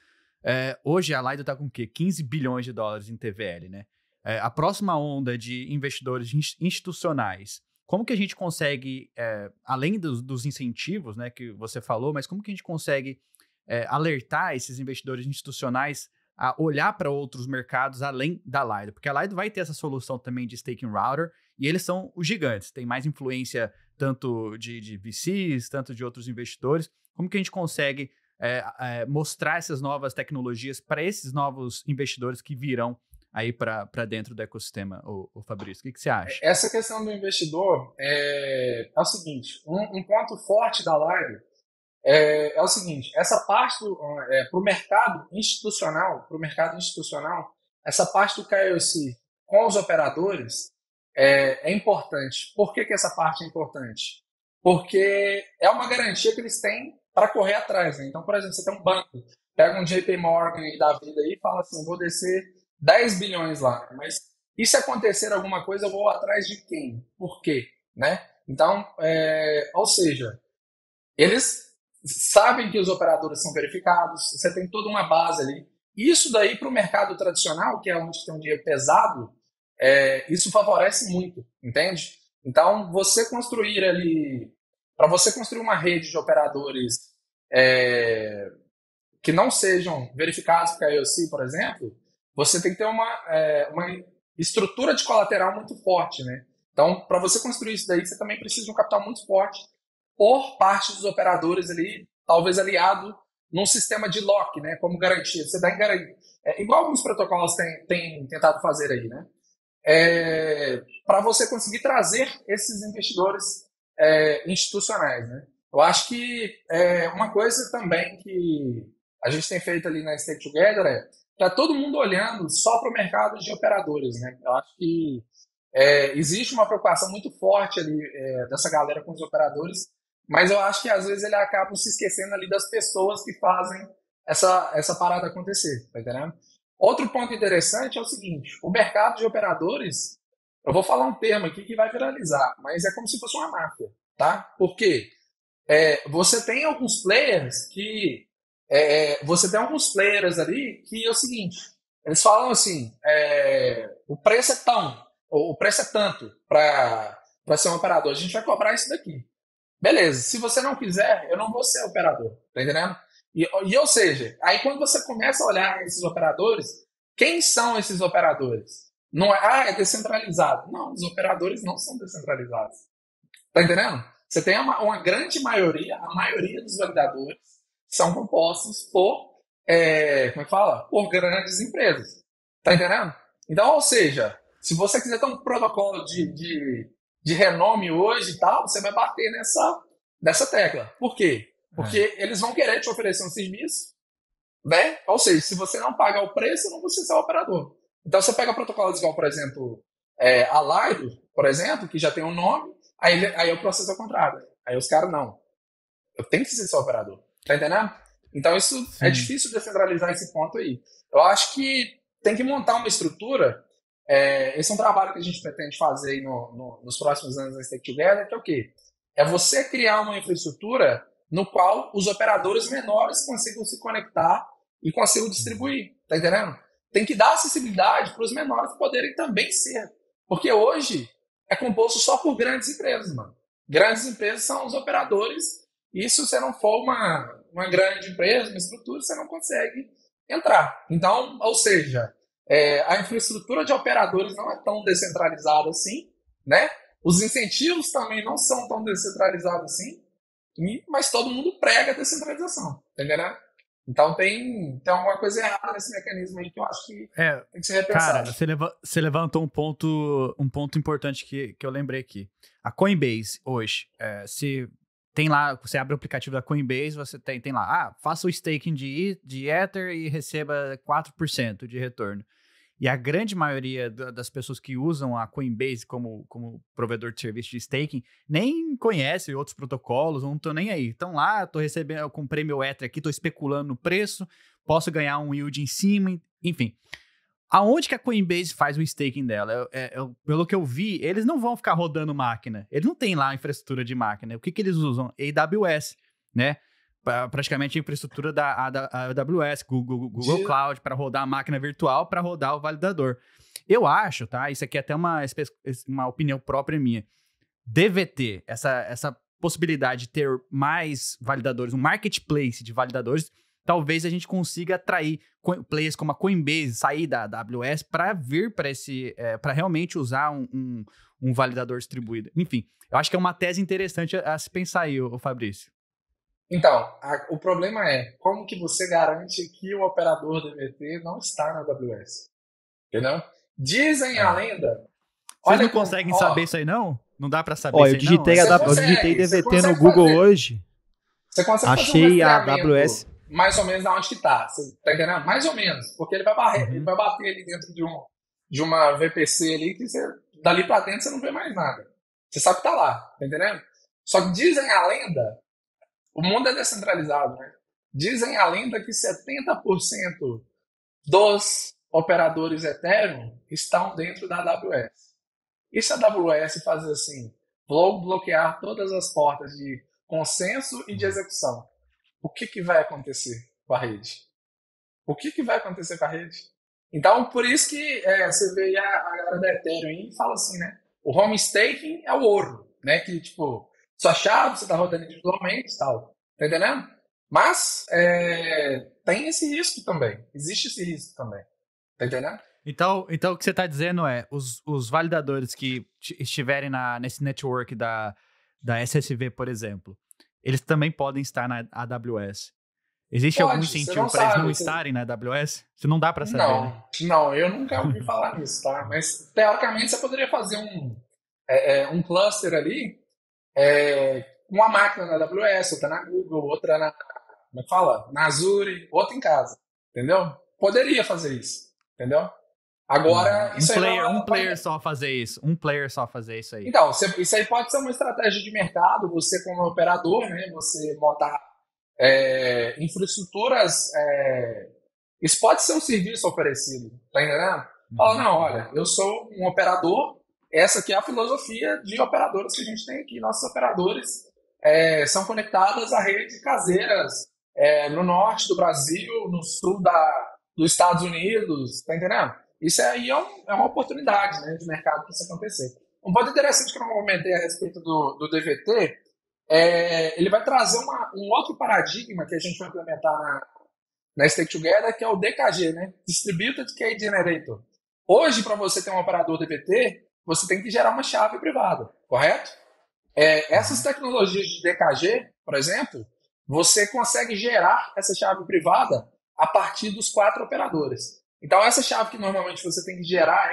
hoje a Lido está com o quê? 15 bilhões de dólares em TVL, né? A próxima onda de investidores institucionais, como que a gente consegue, além dos incentivos, né, que você falou, mas como que a gente consegue alertar esses investidores institucionais a olhar para outros mercados além da Lido? Porque a Lido vai ter essa solução também de staking router e eles são os gigantes, tem mais influência tanto de VCs, tanto de outros investidores. Como que a gente consegue mostrar essas novas tecnologias para esses novos investidores que virão aí para dentro do ecossistema, o Fabrício? O que você acha? Essa questão do investidor é o seguinte, um ponto forte da Lido é o seguinte, essa parte para o mercado institucional, essa parte do KYC com os operadores é importante. Por que essa parte é importante? Porque é uma garantia que eles têm para correr atrás, né? Então, por exemplo, você tem um banco, pega um JP Morgan e da vida aí e fala assim, vou descer 10 bilhões lá, mas e se acontecer alguma coisa, eu vou atrás de quem? Por quê? Né? Então, ou seja, eles sabem que os operadores são verificados, você tem toda uma base ali. Isso daí para o mercado tradicional, que é onde tem um dinheiro pesado, isso favorece muito, entende? Então, você construir ali, para você construir uma rede de operadores que não sejam verificados por IOC, por exemplo, você tem que ter uma estrutura de colateral muito forte, né? Então, para você construir isso daí, você também precisa de um capital muito forte por parte dos operadores ali talvez aliado num sistema de lock, né, como garantia. Você dá em garantia. Igual alguns protocolos têm tentado fazer aí, né? Para você conseguir trazer esses investidores institucionais, né? Eu acho que uma coisa também que a gente tem feito ali na Stake Together tá todo mundo olhando só para o mercado de operadores, né? Eu acho que existe uma preocupação muito forte ali dessa galera com os operadores, mas eu acho que às vezes ele acaba se esquecendo ali das pessoas que fazem essa parada acontecer, tá entendendo? Outro ponto interessante é o seguinte, o mercado de operadores, eu vou falar um termo aqui que vai viralizar, mas é como se fosse uma máfia, tá? Por quê? Você tem alguns players ali que é o seguinte, eles falam assim, o preço é tanto para ser um operador, a gente vai cobrar isso daqui. Beleza, se você não quiser, eu não vou ser operador, tá entendendo? Ou seja, aí quando você começa a olhar esses operadores, quem são esses operadores? Não é descentralizado. Não, os operadores não são descentralizados. Tá entendendo? Você tem uma grande maioria, a maioria dos validadores são compostos por, como é que fala? Por grandes empresas. Tá entendendo? Então, ou seja, se você quiser ter um protocolo de renome hoje e tal, você vai bater nessa tecla. Por quê? Porque eles vão querer te oferecer um serviço, né? Ou seja, se você não pagar o preço, não você ser o operador. Então, você pega protocolos igual, por exemplo, a Lido, por exemplo, que já tem um nome, aí o processo é o contrário. Aí os caras, não. Eu tenho que ser seu operador. Tá entendendo? Então, isso é difícil descentralizar esse ponto aí. Eu acho que tem que montar uma estrutura. Esse é um trabalho que a gente pretende fazer aí nos próximos anos na Stake Together, que é o quê? É você criar uma infraestrutura no qual os operadores menores consigam se conectar e consigam distribuir, tá entendendo? Tem que dar acessibilidade para os menores poderem também ser, porque hoje é composto só por grandes empresas, mano. Grandes empresas são os operadores, e se você não for uma grande empresa, uma estrutura, você não consegue entrar. Então, ou seja, a infraestrutura de operadores não é tão descentralizada assim, né? Os incentivos também não são tão descentralizados assim, mas todo mundo prega a descentralização, entendeu? Então tem alguma coisa errada nesse mecanismo aí que eu acho que tem que ser repensado. Cara, você levantou um ponto importante que eu lembrei aqui. A Coinbase hoje, se tem lá, você abre o aplicativo da Coinbase, você tem lá, faça o staking de Ether e receba 4% de retorno. E a grande maioria das pessoas que usam a Coinbase como provedor de serviço de staking nem conhece outros protocolos, não estão nem aí. Estão lá, eu comprei meu Ether aqui, estou especulando no preço, posso ganhar um yield em cima, enfim. Aonde que a Coinbase faz o staking dela? Pelo que eu vi, eles não vão ficar rodando máquina. Eles não têm lá infraestrutura de máquina. O que eles usam? AWS, né? Praticamente a infraestrutura da AWS, Google Cloud, para rodar a máquina virtual, para rodar o validador. Eu acho, tá? Isso aqui é até uma opinião própria minha. DVT, essa possibilidade de ter mais validadores, um marketplace de validadores, talvez a gente consiga atrair players como a Coinbase, sair da AWS para vir para realmente usar um validador distribuído. Enfim, eu acho que é uma tese interessante a se pensar aí, ô Fabrício. Então, o problema é como que você garante que o operador DVT não está na AWS? Entendeu? Dizem a lenda... Vocês não conseguem saber isso aí, não? Não dá para saber isso aí, eu digitei DVT no Google hoje. Você consegue achei a AWS... mais ou menos aonde que tá. Você tá entendendo? Mais ou menos. Porque ele vai bater ali dentro de uma VPC ali que dali para dentro você não vê mais nada. Você sabe que tá lá. Tá entendendo? Só que dizem a lenda... O mundo é descentralizado, né? Dizem a lenda que 70% dos operadores Ethereum estão dentro da AWS. E se a AWS fazer assim, vou bloquear todas as portas de consenso e de execução, o que vai acontecer com a rede? O que vai acontecer com a rede? Então, por isso que você vê a galera da Ethereum e fala assim, né? O home staking é o ouro, né? Que, tipo... Sua chave, você está rodando individualmente e tal. Tá entendendo? Mas tem esse risco também. Existe esse risco também. Tá entendendo? Então o que você está dizendo é os validadores que estiverem nesse network da SSV, por exemplo, eles também podem estar na AWS. Existe algum incentivo para eles não estarem na AWS? Isso não dá para saber, né? Não, eu nunca ouvi falar nisso, tá? Mas, teoricamente, você poderia fazer um cluster ali, uma máquina na AWS, outra na Google, outra na, como é que fala? Na Azure, outra em casa, entendeu? Poderia fazer isso, entendeu? Agora, um player só fazer isso. Um player só fazer isso aí. Então, isso aí pode ser uma estratégia de mercado, você como operador, né? Você montar infraestruturas. Isso pode ser um serviço oferecido, tá entendendo? Fala, não, olha, eu sou um operador, essa aqui é a filosofia de operadores que a gente tem aqui. Nossos operadores são conectados a redes caseiras no norte do Brasil, no sul dos Estados Unidos, tá entendendo? Isso aí é uma oportunidade, né, de mercado para isso acontecer. Um ponto interessante que eu comentei a respeito do DVT, ele vai trazer um outro paradigma que a gente vai implementar na Stake Together, que é o DKG, né? Distributed Key Generator. Hoje, para você ter um operador DVT, você tem que gerar uma chave privada, correto? Essas tecnologias de DKG, por exemplo, você consegue gerar essa chave privada a partir dos 4 operadores. Então, essa chave que normalmente você tem que gerar,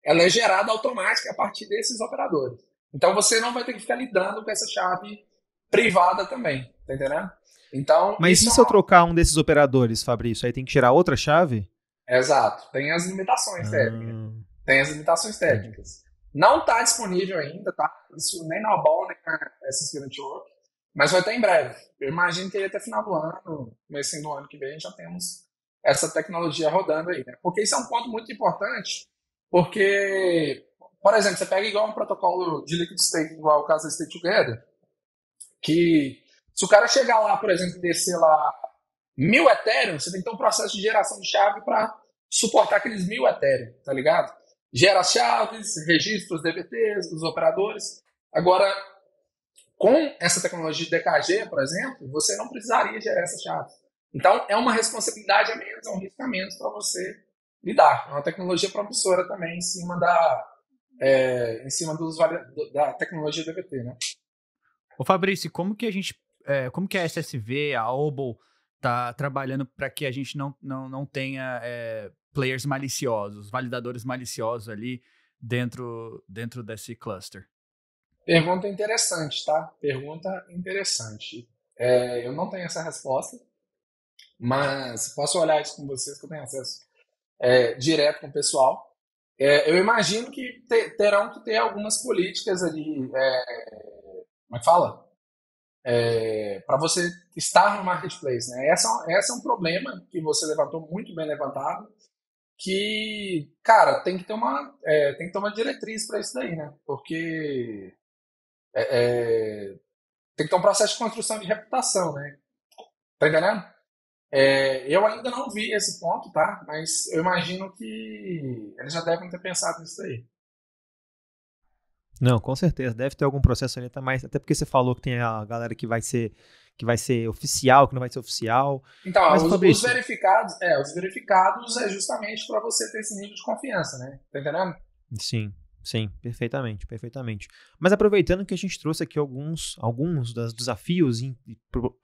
ela é gerada automática a partir desses operadores. Então, você não vai ter que ficar lidando com essa chave privada também, tá entendendo? Então, mas e se eu trocar um desses operadores, Fabrício? Aí tem que gerar outra chave? Exato. Tem as limitações técnicas. Não está disponível ainda, tá? Isso nem na Ball, nem na SS Network. Mas vai estar em breve. Eu imagino que até final do ano, comecinho do ano que vem, já temos essa tecnologia rodando aí, né? Porque isso é um ponto muito importante, porque, por exemplo, você pega igual um protocolo de liquid staking, igual o caso da Stake Together, que se o cara chegar lá, por exemplo, e descer lá 1000 Ethereum, você tem que ter um processo de geração de chave para suportar aqueles 1000 Ethereum, tá ligado? Gera as chaves, registra os DVTs, os operadores. Agora, com essa tecnologia de DKG, por exemplo, você não precisaria gerar essa chave. Então, é uma responsabilidade a menos, é um risco a menos para você lidar. É uma tecnologia promissora também em cima da tecnologia DVT, né? Ô Fabrício, como que a SSV, a Obol, tá trabalhando para que a gente não tenha players maliciosos, validadores maliciosos ali dentro desse cluster? Pergunta interessante, tá? Pergunta interessante. Eu não tenho essa resposta, mas posso olhar isso com vocês, que eu tenho acesso direto com o pessoal. Eu imagino que terão que ter algumas políticas ali, como é que fala? Para você estar no marketplace, né? Essa é um problema que você levantou, muito bem levantado, que, cara, tem que ter uma diretriz para isso daí, né? Porque tem que ter um processo de construção de reputação, né? Tá entendendo? Eu ainda não vi esse ponto, tá? Mas eu imagino que eles já devem ter pensado nisso daí. Não, com certeza. Deve ter algum processo ali, até porque você falou que tem a galera que vai ser oficial, que não vai ser oficial. Então, mas, os verificados é justamente para você ter esse nível de confiança, né? Tá entendendo? Sim, perfeitamente. Mas aproveitando que a gente trouxe aqui alguns dos desafios e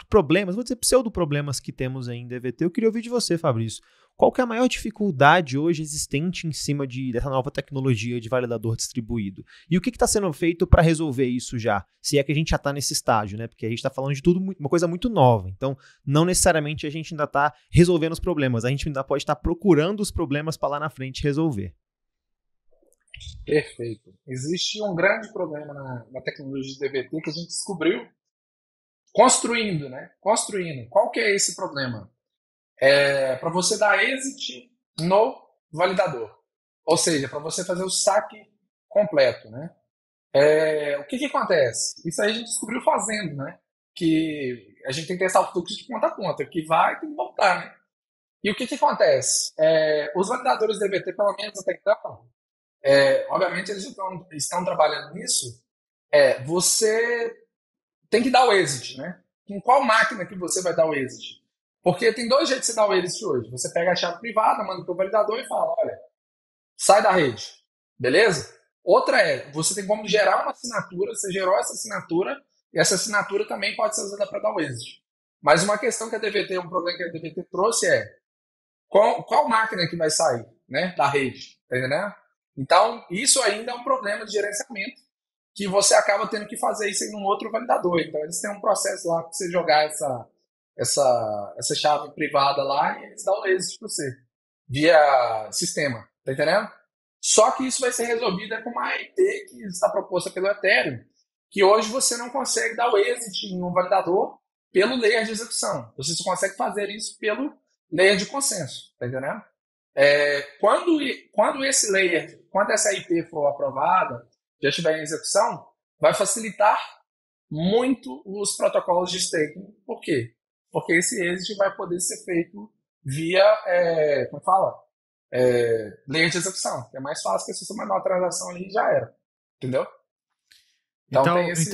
problemas, vou dizer pseudo-problemas que temos aí em DVT, eu queria ouvir de você, Fabrício. Qual que é a maior dificuldade hoje existente em cima dessa nova tecnologia de validador distribuído? E o que está sendo feito para resolver isso já? Se é que a gente já está nesse estágio, né? Porque a gente está falando de tudo, uma coisa muito nova. Então, não necessariamente a gente ainda está resolvendo os problemas. A gente ainda pode estar procurando os problemas para lá na frente resolver. Perfeito. Existe um grande problema na tecnologia de DVT que a gente descobriu construindo, né? Qual que é esse problema? Para você dar exit no validador. Ou seja, para você fazer o saque completo, né? O que acontece? Isso aí a gente descobriu fazendo, né? Que a gente tem que testar o fluxo de ponta a ponta, que vai e tem que voltar, né? E o que acontece? Os validadores DVT, pelo menos até então, obviamente eles estão trabalhando nisso, você tem que dar o exit, né? Com qual máquina que você vai dar o exit? Porque tem 2 jeitos de você dar o exit hoje. Você pega a chave privada, manda para o validador e fala, olha, sai da rede, beleza? Outra você tem como gerar uma assinatura, você gerou essa assinatura, e essa assinatura também pode ser usada para dar o exit. Mas uma questão que a DVT, um problema que a DVT trouxe é qual máquina que vai sair, né, da rede, tá entendendo? Então, isso ainda é um problema de gerenciamento, que você acaba tendo que fazer isso em um outro validador. Então, eles têm um processo lá para você jogar essa chave privada lá e eles dão o exit para você, via sistema, tá entendendo? Só que isso vai ser resolvido com uma IP que está proposta pelo Ethereum, que hoje você não consegue dar o exit em um validador pelo layer de execução. Você só consegue fazer isso pelo layer de consenso, tá entendendo? Quando essa IP for aprovada, já estiver em execução, vai facilitar muito os protocolos de staking. Por quê? Porque esse exit vai poder ser feito via, como fala? Layer de execução. É mais fácil que se você mandar uma transação ali já era. Entendeu? Então, tem esse...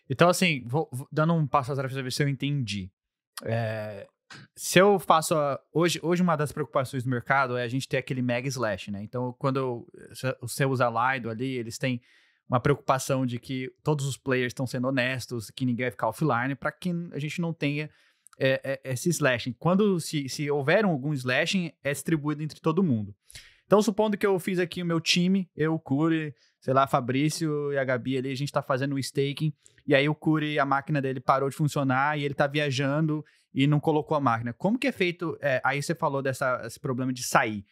então assim, vou dando um passo atrás para ver se eu entendi. Se eu faço... Hoje uma das preocupações do mercado é a gente ter aquele mega slash, né? Então, quando você usa Lido ali, eles têm uma preocupação de que todos os players estão sendo honestos, que ninguém vai ficar offline, para que a gente não tenha esse slashing. Quando se houver algum slashing, é distribuído entre todo mundo. Então, supondo que eu fiz aqui o meu time, eu, o Curi, sei lá, Fabrício e a Gabi ali, a gente tá fazendo o staking, e aí o Curi, a máquina dele parou de funcionar, e ele tá viajando e não colocou a máquina. Como que é feito? Aí você falou desse problema de sair.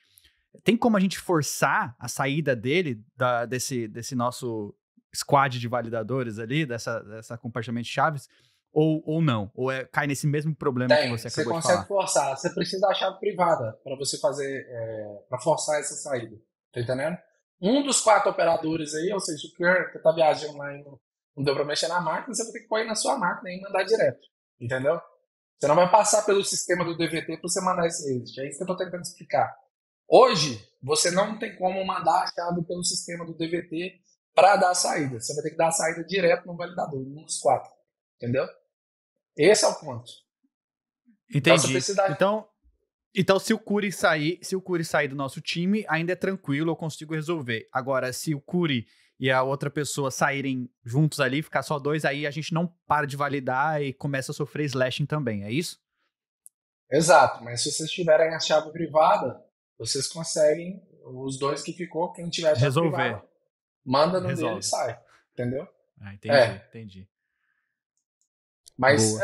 Tem como a gente forçar a saída dele, desse nosso squad de validadores ali, dessa compartilhamento de chaves, ou não? Ou cai nesse mesmo problema que você acabou de falar? Você consegue forçar. Você precisa da chave privada para você fazer, para forçar essa saída. Tá entendendo? Um dos 4 operadores aí, ou seja, o Kerr, que tá viajando lá e não deu para mexer na máquina, você vai ter que pôr na sua máquina e mandar direto. Entendeu? Você não vai passar pelo sistema do DVT para você mandar esse exit. É isso que eu estou tentando explicar. Hoje, você não tem como mandar a chave pelo sistema do DVT para dar a saída. Você vai ter que dar a saída direto no validador, um dos 4. Entendeu? Esse é o ponto. Entendi. Então, se o Curi sair do nosso time, ainda é tranquilo, eu consigo resolver. Agora, se o Curi e a outra pessoa saírem juntos ali, ficar só 2, aí a gente não para de validar e começa a sofrer slashing também, é isso? Exato, mas se vocês tiverem a chave privada, vocês conseguem, os 2 que ficou, quem tiver a chave privada, manda no dele e sai, entendeu? Entendi. Mas,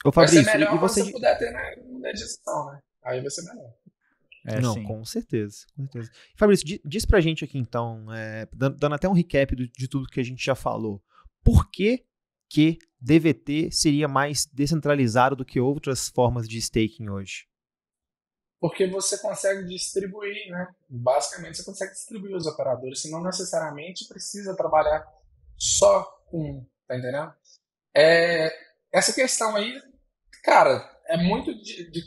Ô, Fabrício, vai ser melhor e você... se você puder ter na gestão, né? Aí vai ser melhor. Não, sim. com certeza. Fabrício, diz pra gente aqui então, dando até um recap de tudo que a gente já falou, por que DVT seria mais descentralizado do que outras formas de staking hoje? Porque você consegue distribuir, né? Basicamente você consegue distribuir os operadores, você não necessariamente precisa trabalhar só com um, tá entendendo? Essa questão aí, cara, é muito de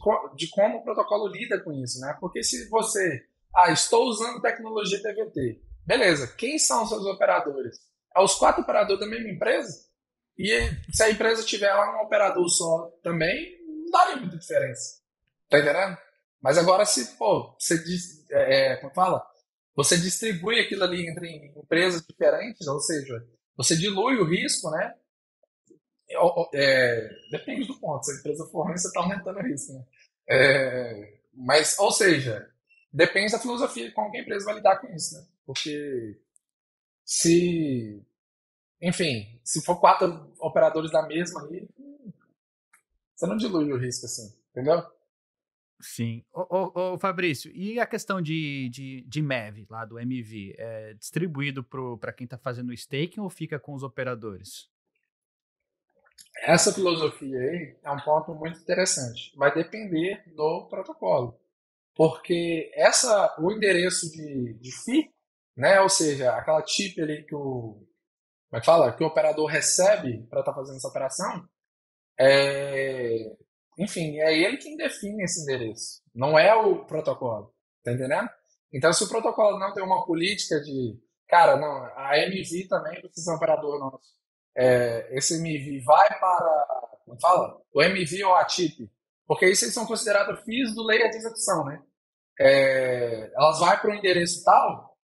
como o protocolo lida com isso, né? Porque se você... estou usando tecnologia DVT. Beleza, quem são os seus operadores? Os 4 operadores da mesma empresa? E se a empresa tiver lá um operador só também, não daria muita diferença. Tá entendendo? Mas agora se, você distribui aquilo ali entre empresas diferentes, ou seja, você dilui o risco, né? Depende do ponto. Se a empresa for ruim, você está aumentando o risco, né? Mas, ou seja, depende da filosofia de como que a empresa vai lidar com isso, né? Porque se for 4 operadores da mesma ali, você não dilui o risco assim, entendeu? Sim. Ô, Fabrício, e a questão de MEV, lá do MV, é distribuído para quem está fazendo o staking ou fica com os operadores? Essa filosofia aí é um ponto muito interessante. Vai depender do protocolo. Porque o endereço de FII, né, ou seja, aquela chip ali que o operador recebe para estar fazendo essa operação, enfim, é ele quem define esse endereço, não é o protocolo, tá entendendo? Então, se o protocolo não tem uma política de, cara, não, a MV também precisa ser um operador nosso, esse MV vai para, como fala? O MV ou a chip, porque isso eles são considerados FIIs do layer de execução, né? Elas vão para o endereço tal,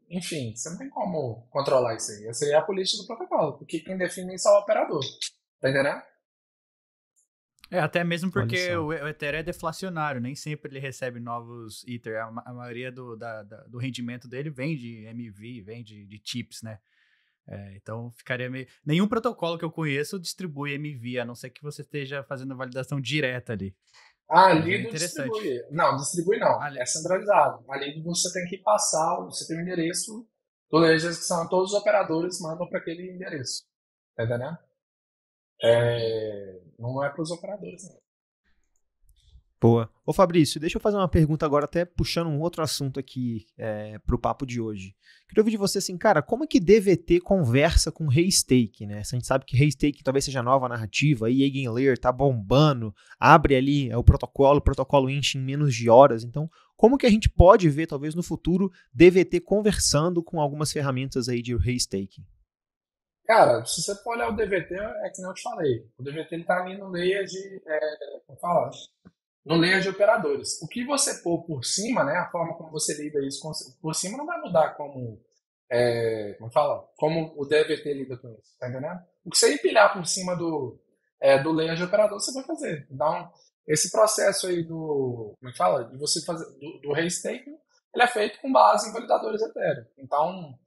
enfim, você não tem como controlar isso aí. Essa aí é a política do protocolo, porque quem define isso é o operador. Tá entendendo? Até mesmo Olha porque só. o Ether é deflacionário, nem sempre ele recebe novos Ether. A maioria do rendimento dele vem de MV, vem de chips, né? Então ficaria meio. Nenhum protocolo que eu conheço distribui MV, a não ser que você esteja fazendo a validação direta ali. Mas é Ali não interessante. distribui. Não, distribui não. Ali- É centralizado. Ali você tem que passar, você tem o endereço do ledger que são todos os operadores mandam para aquele endereço. Tá entendendo? Não é para os operadores, não. Boa. Ô Fabrício, deixa eu fazer uma pergunta agora, até puxando um outro assunto aqui pro papo de hoje. Queria ouvir de você assim, cara, como é que DVT conversa com Haystack, né? A gente sabe que Haystack talvez seja a nova narrativa, aí Eigenlayer tá bombando, abre ali o protocolo enche em menos de horas, então como que a gente pode ver, talvez no futuro, DVT conversando com algumas ferramentas aí de Haystack? Cara, se você for olhar o DVT, é que nem eu te falei. O DVT ele tá ali no layer de. Como fala? No layer de operadores. O que você pôr por cima, né, a forma como você lida isso por cima não vai mudar como fala, como o DVT lida com isso, tá entendendo? O que você empilhar por cima do layer de operador, você vai fazer. Então, esse processo aí como é que fala? De você fazer, do restaking, ele é feito com base em validadores Ethereum. Então,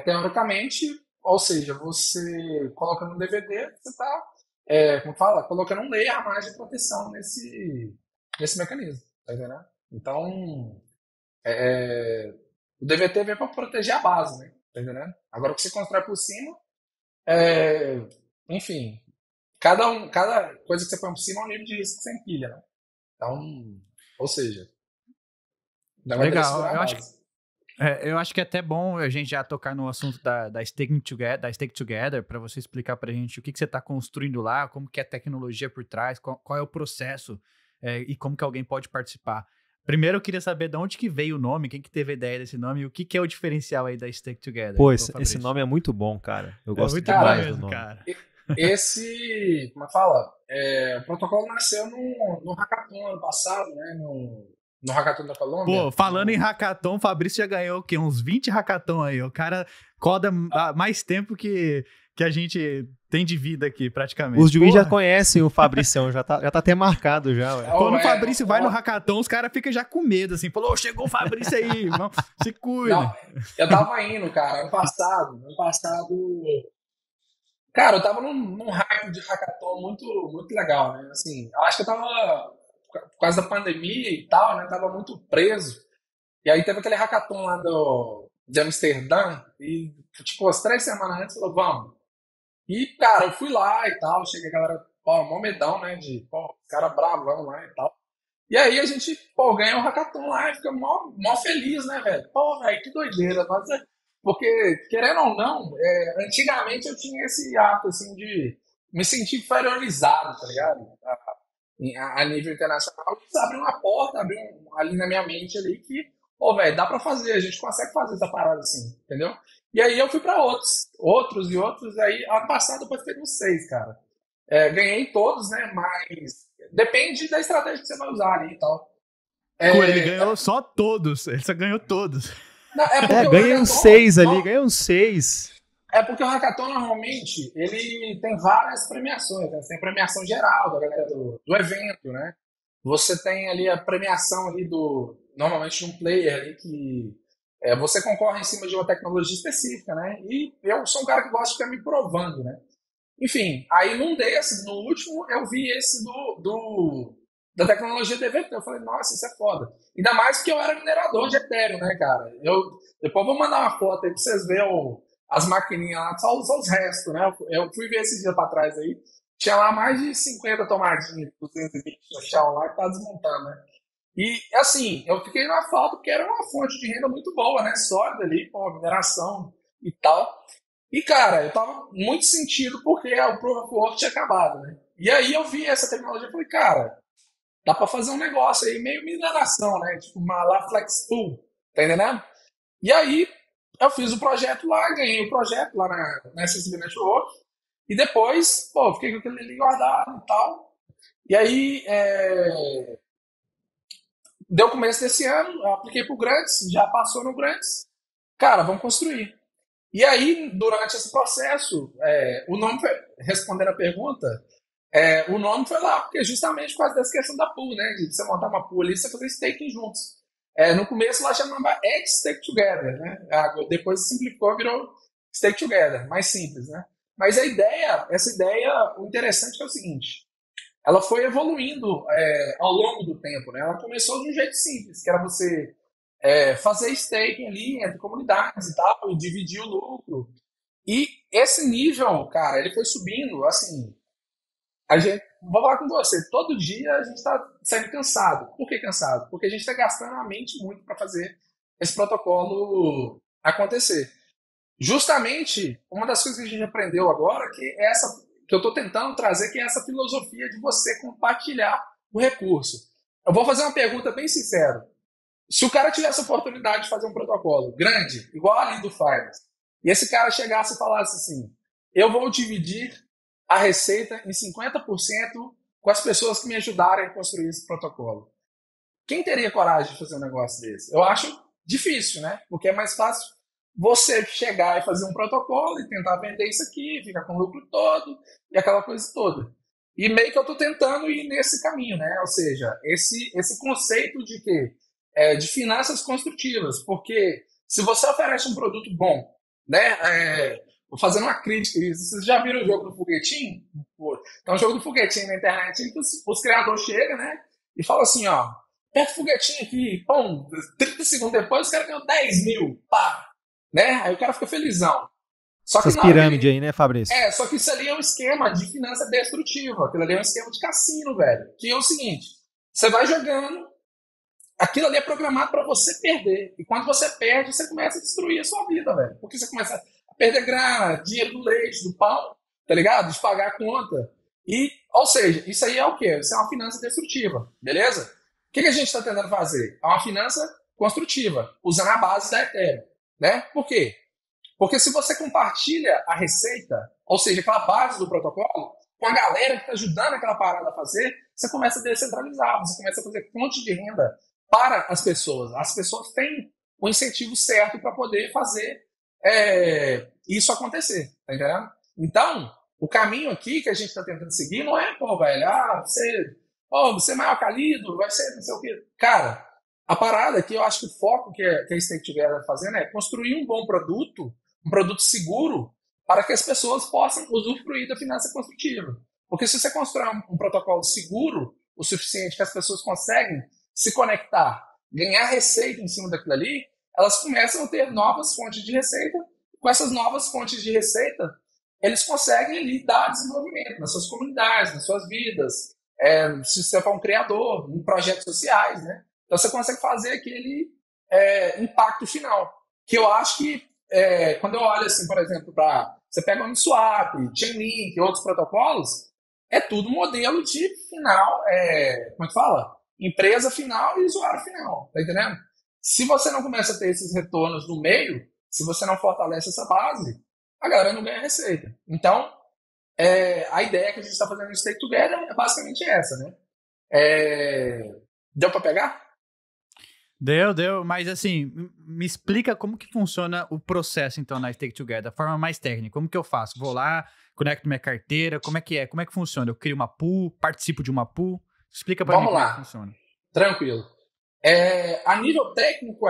teoricamente, ou seja, você colocando um DVD, você está, como fala, colocando um layer a mais de proteção nesse mecanismo, tá entendendo? Então, o DVT vem para proteger a base, né? Tá entendendo? Agora o que você constrói por cima, enfim, cada coisa que você põe por cima é um nível de risco que você empilha, né? Então, ou seja, o negócio dele é Legal, segurar a base. eu acho que é até bom a gente já tocar no assunto da Stake Together, para você explicar para a gente o que você está construindo lá, como que é a tecnologia por trás, qual é o processo e como que alguém pode participar. Primeiro eu queria saber de onde que veio o nome, quem que teve a ideia desse nome e o que que é o diferencial aí da Stake Together. Pô, esse nome é muito bom, cara. Eu gosto muito demais bom do mesmo, nome. cara. Como fala? O protocolo nasceu no Hackathon ano passado, né? No Hackathon da Colômbia. Pô, falando em hackathon, o Fabrício já ganhou o quê? Uns 20 hackathon aí. O cara coda há mais tempo que a gente tem de vida aqui, praticamente. Os juízes já conhecem o Fabricião, já tá até marcado já, ué. Quando o Fabrício vai no hackathon, os caras ficam já com medo, assim. Falou, chegou o Fabrício aí, vamos, se cuida. Não, eu tava indo, cara, ano passado, cara, eu tava num hype de hackathon muito, muito legal, né? Assim, eu acho que eu tava, por causa da pandemia e tal, né? Tava muito preso. E aí teve aquele hackathon lá de Amsterdã, e, tipo, as 3 semanas antes, falou, vamos. E, cara, eu fui lá e tal, cheguei a galera, pô, mó medão, né? Cara bravão lá e tal. E aí a gente, pô, ganha um hackathon lá e fica mó feliz, né, velho? Pô, velho, que doideira. Nossa, porque, querendo ou não, antigamente eu tinha esse ato, assim, de me sentir inferiorizado, tá ligado? A nível internacional. Isso abriu uma porta, ali na minha mente ali que, pô, velho, dá pra fazer, a gente consegue fazer essa parada assim, entendeu? E aí eu fui pra outros, aí ano passado eu participei de uns 6, cara. Ganhei todos, né, mas depende da estratégia que você vai usar ali e tal. Ele ganhou só todos, ele só ganhou todos. Não, porque ganhei uns 6 ali, ganhei uns 6. É porque o hackathon, normalmente, ele tem várias premiações, né? Você tem a premiação geral da galera do evento, né? Você tem ali a premiação ali normalmente de um player ali que você concorre em cima de uma tecnologia específica, né? E eu sou um cara que gosta de ficar me provando, né? Enfim, aí num desses, no último, eu vi esse da tecnologia DVT. Eu falei, nossa, isso é foda. Ainda mais porque eu era minerador de Ethereum, né, cara? Depois eu vou mandar uma foto aí pra vocês verem as maquininhas lá, só os restos, né? Eu fui ver esses dias pra trás aí. Tinha lá mais de 50 tomadinhas, 220 no chão lá, que tá desmontando, né? E, assim, eu fiquei na falta porque era uma fonte de renda muito boa, né? Sólida ali, pô, mineração e tal. E, cara, eu tava muito sentido porque o Proof of Work tinha acabado, né? E aí eu vi essa tecnologia e falei, cara, dá pra fazer um negócio aí, meio mineração, né? Tipo uma lá Flex Pool, tá entendendo? E aí eu fiz o projeto lá, ganhei o projeto lá na SSB Network. E depois, pô, fiquei com aquele ali guardado e tal. E aí, Deu começo desse ano, eu apliquei pro Grandes, já passou no Grandes. Cara, vamos construir. E aí, durante esse processo, o nome foi, respondendo a pergunta, o nome foi lá, porque justamente por causa dessa questão da pool, né? De você montar uma pool ali e você fazer staking juntos. No começo lá chamava X Stake Together, né? Depois simplificou, virou Stake Together, mais simples, né? Mas essa ideia, o interessante é o seguinte, ela foi evoluindo ao longo do tempo, né? Ela começou de um jeito simples, que era você fazer staking ali entre comunidades e tal, e dividir o lucro. E esse nível, cara, ele foi subindo, assim, vou falar com você, todo dia a gente está saindo cansado. Por que cansado? Porque a gente está gastando a mente muito para fazer esse protocolo acontecer. Justamente, uma das coisas que a gente aprendeu agora, que eu estou tentando trazer, que é essa filosofia de você compartilhar o recurso. Eu vou fazer uma pergunta bem sincera. Se o cara tivesse a oportunidade de fazer um protocolo grande, igual ali do Finance, e esse cara chegasse e falasse assim, eu vou dividir a receita em 50% com as pessoas que me ajudarem a construir esse protocolo. Quem teria coragem de fazer um negócio desse? Eu acho difícil, né? Porque é mais fácil você chegar e fazer um protocolo e tentar vender isso aqui, ficar com o lucro todo e aquela coisa toda. E meio que eu estou tentando ir nesse caminho, né? Ou seja, esse conceito de quê? De finanças construtivas, porque se você oferece um produto bom, né? Vou fazendo uma crítica, vocês já viram o jogo do foguetinho? Então, o jogo do foguetinho na internet, os criadores chegam, né? E falam assim, ó, aperta o foguetinho aqui, pum, 30 segundos depois, os caras ganham 10 mil, pá, né? Aí o cara fica felizão. Só que essas pirâmides aí, né, Fabrício? Só que isso ali é um esquema de finança destrutiva, aquilo ali é um esquema de cassino, velho, que é o seguinte, você vai jogando, aquilo ali é programado para você perder. E quando você perde, você começa a destruir a sua vida, velho. Porque você começa a perder grana, dinheiro do leite, do pão, tá ligado? De pagar a conta. Ou seja, isso aí é o quê? Isso é uma finança destrutiva, beleza? O que a gente está tentando fazer? É uma finança construtiva, usando a base da Ethereum, né? Por quê? Porque se você compartilha a receita, ou seja, aquela base do protocolo, com a galera que está ajudando aquela parada a fazer, você começa a descentralizar, você começa a fazer fonte de renda para as pessoas. As pessoas têm o incentivo certo para poder fazer isso acontecer, tá entendendo? Então, o caminho aqui que a gente está tentando seguir não é, pô, velho, você é maior calido, vai ser não sei o quê. Cara, a parada aqui, eu acho que o foco que a Stake Together está fazendo é construir um bom produto, um produto seguro, para que as pessoas possam usufruir da finança construtiva. Porque se você constrói um protocolo seguro o suficiente que as pessoas conseguem se conectar, ganhar receita em cima daquilo ali, elas começam a ter novas fontes de receita. Com essas novas fontes de receita, eles conseguem ali dar desenvolvimento nas suas comunidades, nas suas vidas, se você for um criador, em projetos sociais, né? Então você consegue fazer aquele impacto final. Que eu acho que, quando eu olho assim, por exemplo, para você pega o Uniswap, Chainlink, outros protocolos, é tudo modelo de final, como é que fala? Empresa final e usuário final, tá entendendo? Se você não começa a ter esses retornos no meio, se você não fortalece essa base, a galera não ganha receita. Então, a ideia que a gente está fazendo no Stake Together é basicamente essa, né? Deu para pegar? Deu, mas assim, me explica como que funciona o processo, então, na Stake Together, da forma mais técnica. Como que eu faço? Vou lá, conecto minha carteira, como é que funciona? Eu crio uma pool, participo de uma pool? Explica para mim como é que funciona. Tranquilo. A nível técnico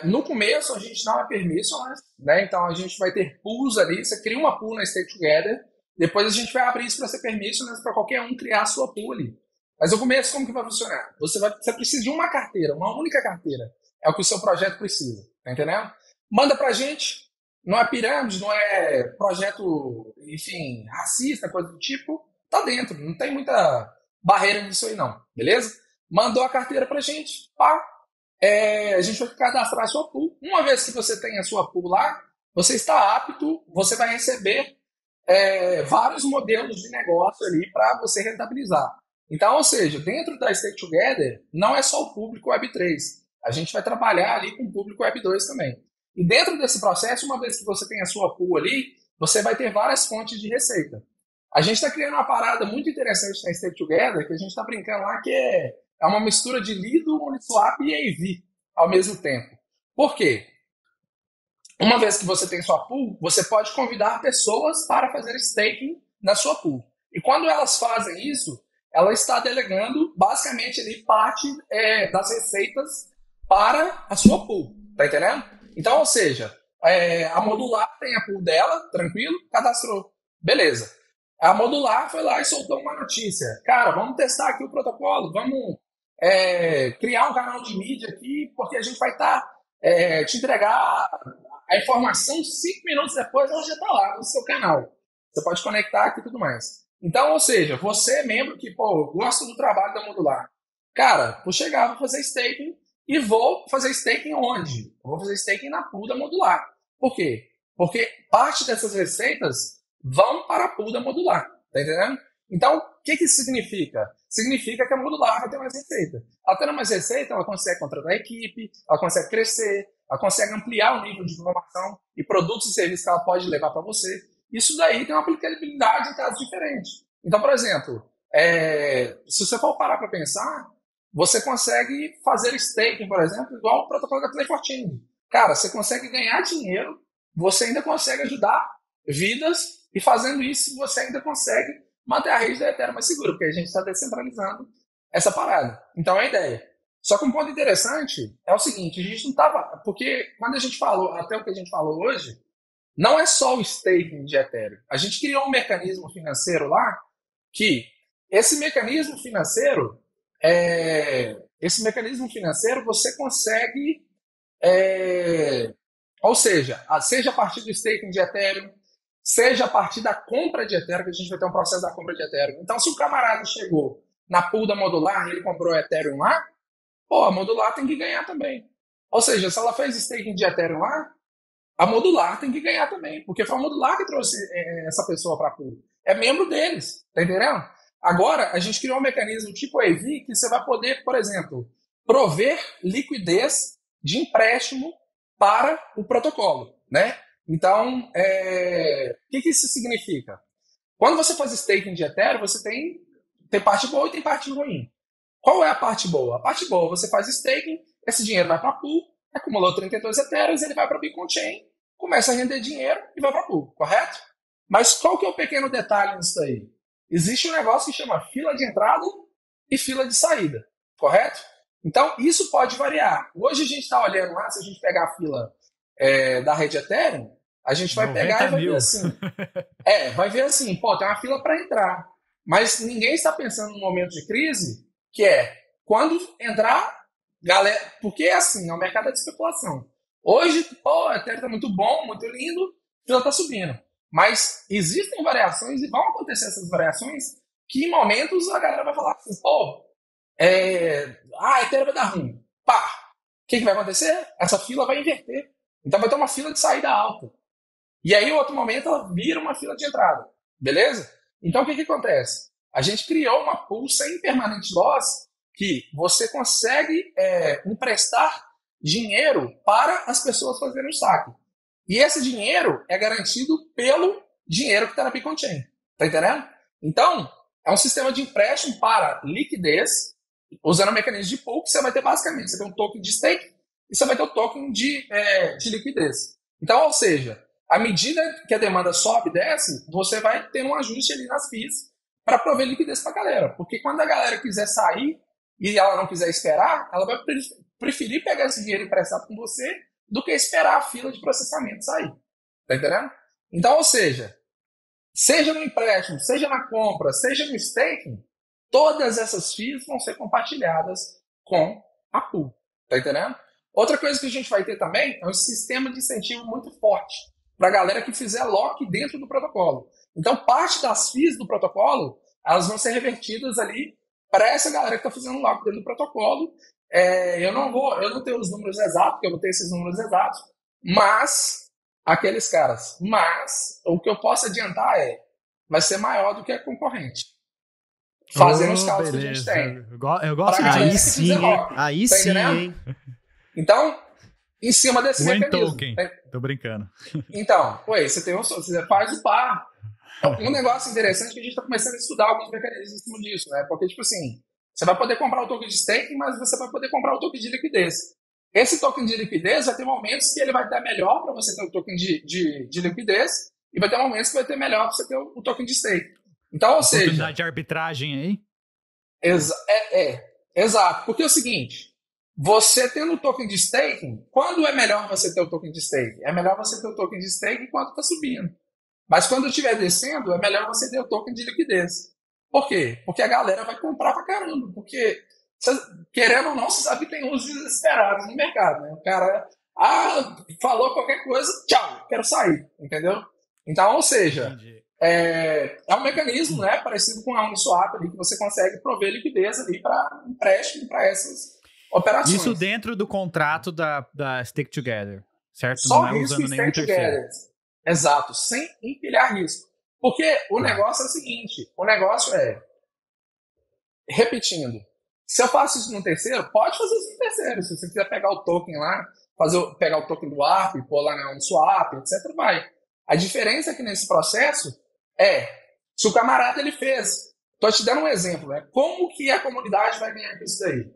no começo a gente não é permissionless, né? Então a gente vai ter pools ali, você cria uma pool na Stake Together, depois a gente vai abrir isso para ser permissionless para qualquer um criar a sua pool ali. Mas no começo como que vai funcionar? Você precisa de uma carteira, uma única carteira. É o que o seu projeto precisa, tá entendendo? Manda pra gente, não é pirâmide, não é projeto, enfim, racista, coisa do tipo, tá dentro, não tem muita barreira nisso aí não, beleza? Mandou a carteira pra gente, pá, a gente vai cadastrar a sua pool. Uma vez que você tem a sua pool lá, você está apto, você vai receber vários modelos de negócio ali para você rentabilizar. Então, ou seja, dentro da Stake Together, não é só o público Web3. A gente vai trabalhar ali com o público Web2 também. E dentro desse processo, uma vez que você tem a sua pool ali, você vai ter várias fontes de receita. A gente está criando uma parada muito interessante na Stake Together, que a gente está brincando lá, que é uma mistura de Lido, Uniswap e AV ao mesmo tempo. Por quê? Uma vez que você tem sua pool, você pode convidar pessoas para fazer staking na sua pool. E quando elas fazem isso, ela está delegando basicamente ali parte das receitas para a sua pool. Tá entendendo? Então, ou seja, a Modular tem a pool dela, tranquilo, cadastrou. Beleza. A Modular foi lá e soltou uma notícia. Cara, vamos testar aqui o protocolo, vamos criar um canal de mídia aqui, porque a gente vai estar te entregar a informação 5 minutos depois, ela já está lá no seu canal. Você pode conectar aqui e tudo mais. Então, ou seja, você é membro que, gosta do trabalho da Modular. Cara, vou chegar, vou fazer staking e vou fazer staking onde? Eu vou fazer staking na pool da Modular. Por quê? Porque parte dessas receitas vão para a pool da Modular. Tá entendendo? Então, o que isso significa? Significa que a Modular vai ter mais receita. Ela tendo mais receita, ela consegue contratar equipe, ela consegue crescer, ela consegue ampliar o nível de informação e produtos e serviços que ela pode levar para você. Isso daí tem uma aplicabilidade em casos diferentes. Então, por exemplo, se você for parar para pensar, você consegue fazer staking, por exemplo, igual o protocolo da Play14. Cara, você consegue ganhar dinheiro, você ainda consegue ajudar vidas, e fazendo isso, você ainda consegue manter a rede da Ethereum mais segura, porque a gente está descentralizando essa parada. Então, é a ideia. Só que um ponto interessante é o seguinte, a gente não estava... Porque quando a gente falou, até o que a gente falou hoje, não é só o staking de Ethereum. A gente criou um mecanismo financeiro lá, que esse mecanismo financeiro você consegue... ou seja a partir do staking de Ethereum, seja a partir da compra de Ethereum, que a gente vai ter um processo da compra de Ethereum. Então, se o camarada chegou na pool da Modular e ele comprou Ethereum lá, a Modular tem que ganhar também. Ou seja, se ela fez staking de Ethereum lá, a Modular tem que ganhar também, porque foi a Modular que trouxe essa pessoa para a pool. É membro deles, tá entendendo? Agora, a gente criou um mecanismo tipo AV que você vai poder, por exemplo, prover liquidez de empréstimo para o protocolo, né? Então, o que isso significa? Quando você faz staking de Ethereum, você tem parte boa e tem parte ruim. Qual é a parte boa? A parte boa, você faz staking, esse dinheiro vai para a pool, acumulou 32 Ethereums, ele vai para a Bitcoin Chain, começa a render dinheiro e vai para a pool, correto? Mas qual que é o pequeno detalhe nisso aí? Existe um negócio que chama fila de entrada e fila de saída, correto? Então, isso pode variar. Hoje a gente está olhando lá, se a gente pegar a fila da rede Ethereum, a gente vai pegar e vai ver assim. Vai ver assim, tem uma fila para entrar. Mas ninguém está pensando num momento de crise, que quando entrar, galera, porque é assim, é um mercado de especulação. Hoje, o Ethereum está muito bom, muito lindo, a fila está subindo. Mas existem variações e vão acontecer essas variações que em momentos a galera vai falar assim, Ethereum vai dar ruim. Pá! O que vai acontecer? Essa fila vai inverter. Então vai ter uma fila de saída alta. E aí, em outro momento, ela vira uma fila de entrada. Beleza? Então, o que acontece? A gente criou uma pool sem permanent loss que você consegue emprestar dinheiro para as pessoas fazerem o saque. E esse dinheiro é garantido pelo dinheiro que está na Bitcoin Chain. Tá entendendo? Então, é um sistema de empréstimo para liquidez, usando o mecanismo de pool, que você vai ter basicamente, você tem um token de stake e você vai ter o token de liquidez. Então, ou seja, à medida que a demanda sobe e desce, você vai ter um ajuste ali nas FIIs para prover liquidez para a galera. Porque quando a galera quiser sair e ela não quiser esperar, ela vai preferir pegar esse dinheiro emprestado com você do que esperar a fila de processamento sair. Tá entendendo? Então, ou seja no empréstimo, seja na compra, seja no staking, todas essas FIIs vão ser compartilhadas com a pool. Tá entendendo? Outra coisa que a gente vai ter também é um sistema de incentivo muito forte para a galera que fizer lock dentro do protocolo. Então, parte das FIIs do protocolo, elas vão ser revertidas ali para essa galera que está fazendo lock dentro do protocolo. Eu não tenho os números exatos, porque eu vou ter esses números exatos, mas aqueles caras. Mas o que eu posso adiantar vai ser maior do que a concorrente. Fazendo os cálculos que a gente tem. Eu gosto disso. Aí sim, hein? Aí sim, hein? Então, em cima desse mecanismo. Token. Tô brincando. Então, você faz o par. Um negócio interessante é que a gente está começando a estudar alguns mecanismos em cima disso, né? Porque, tipo assim, Você vai poder comprar o token de staking, mas você vai poder comprar o token de liquidez. Esse token de liquidez vai ter momentos que ele vai estar melhor para você ter o token de liquidez e vai ter momentos que vai ter melhor para você ter o token de stake. Então, ou seja... Oportunidade de arbitragem aí? Exato. Porque é o seguinte, você tendo o token de staking, quando é melhor você ter o token de staking? É melhor você ter o token de staking quando está subindo. Mas quando estiver descendo, é melhor você ter o token de liquidez. Por quê? Porque a galera vai comprar pra caramba. Porque, querendo ou não, você sabe que tem uns desesperados no mercado, né? O cara, falou qualquer coisa, tchau, quero sair, entendeu? Então, ou seja, é um mecanismo, né, parecido com a Uniswap ali, que você consegue prover liquidez ali para empréstimo, para essas operações. Isso dentro do contrato da Stake Together, certo? Só não é risco usando nenhum terceiro. together. Exato, sem empilhar risco. Porque o negócio é o seguinte, o negócio é, repetindo, se eu faço isso no terceiro, pode fazer isso no terceiro. Se você quiser pegar o token lá, pegar o token do ARP, pôr lá na Uniswap, etc, vai. A diferença aqui nesse processo é, se o camarada ele fez, tô te dando um exemplo, né? Como que a comunidade vai ganhar com isso daí?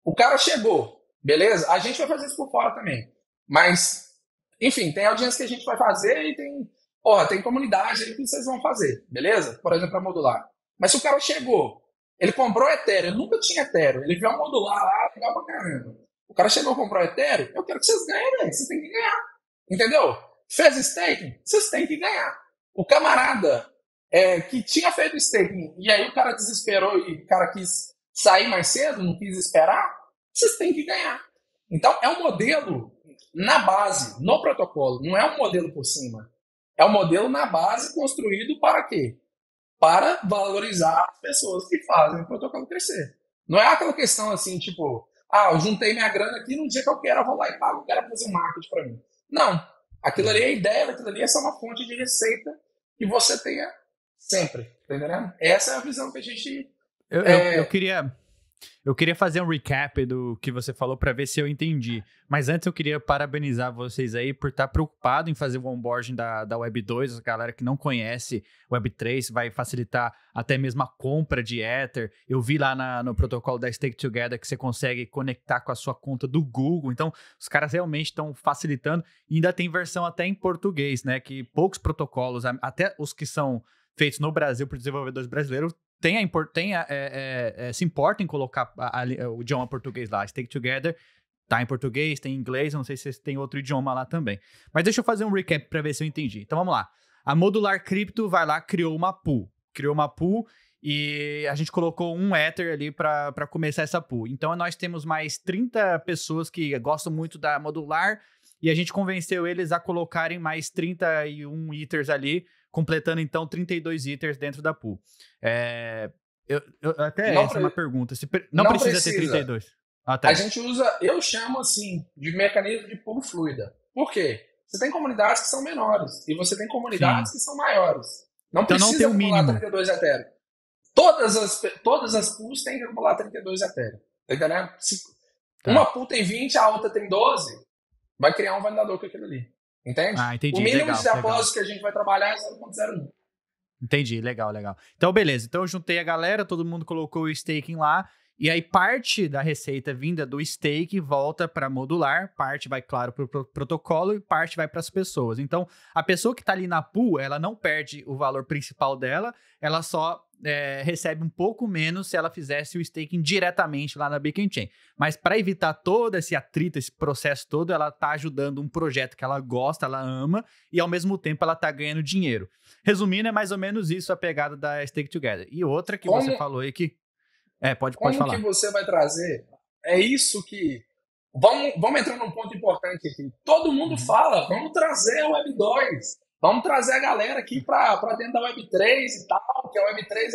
O cara chegou, beleza? A gente vai fazer isso por fora também. Mas, enfim, tem audiência que a gente vai fazer e tem comunidade aí que vocês vão fazer, beleza? Por exemplo, a modular. Mas se o cara chegou, ele comprou Ethereum, ele nunca tinha Ethereum, ele viu a modular lá, legal pra caramba. O cara chegou e comprou Ethereum, eu quero que vocês ganhem, velho. Vocês têm que ganhar. Entendeu? Fez staking, vocês têm que ganhar. O camarada que tinha feito staking e aí o cara desesperou e o cara quis sair mais cedo, não quis esperar, vocês têm que ganhar. Então, é um modelo na base, no protocolo, não é um modelo por cima. É um modelo na base construído para quê? Para valorizar as pessoas que fazem o protocolo crescer. Não é aquela questão assim, tipo, eu juntei minha grana aqui, no dia que eu quero, eu vou lá e pago o cara fazer um marketing para mim. Não. Aquilo ali é ideia, aquilo ali é só uma fonte de receita que você tenha sempre. Tá entendendo? Essa é a visão que a gente... Eu queria fazer um recap do que você falou para ver se eu entendi. Mas antes eu queria parabenizar vocês aí por estar preocupado em fazer o onboarding da Web 2. A galera que não conhece Web 3 vai facilitar até mesmo a compra de Ether. Eu vi lá no protocolo da Stake Together que você consegue conectar com a sua conta do Google. Então, os caras realmente estão facilitando. E ainda tem versão até em português, né? Que poucos protocolos, até os que são feitos no Brasil por desenvolvedores brasileiros, se importa em colocar o idioma português lá. Stake Together tá em português, tem em inglês, eu não sei se tem outro idioma lá também. Mas deixa eu fazer um recap para ver se eu entendi. Então vamos lá. A Modular Crypto vai lá, criou uma pool e a gente colocou um Ether ali para começar essa pool. Então nós temos mais 30 pessoas que gostam muito da Modular e a gente convenceu eles a colocarem mais 31 Ethers ali, completando então 32 Ethers dentro da pool. Essa é uma pergunta. Não precisa ter 32. Tá. A gente usa, eu chamo assim, de mecanismo de pool fluida. Por quê? Você tem comunidades que são menores e você tem comunidades que são maiores. Não então precisa não tem um acumular mínimo. 32 Ethereum. Todas as pools têm que acumular 32 Ethereum. Tá entendendo? Se uma pool tem 20, a outra tem 12, vai criar um validador com aquilo ali. Entende? Entendi. O mínimo de depósito que a gente vai trabalhar é 0.01. Entendi, legal. Então, beleza. Então, eu juntei a galera, todo mundo colocou o staking lá, e aí parte da receita vinda do stake volta para modular, parte vai, claro, para o protocolo e parte vai para as pessoas. Então, a pessoa que está ali na pool, ela não perde o valor principal dela, ela só recebe um pouco menos se ela fizesse o staking diretamente lá na Beacon Chain. Mas para evitar todo esse atrito, esse processo todo, ela está ajudando um projeto que ela gosta, ela ama, e ao mesmo tempo ela está ganhando dinheiro. Resumindo, é mais ou menos isso a pegada da Stake Together. E outra que você falou aí que... pode falar. Como que você vai trazer? É isso que... Vamos entrar num ponto importante aqui. Todo mundo fala, vamos trazer a Web 2. Vamos trazer a galera aqui para dentro da Web 3 e tal, que a Web 3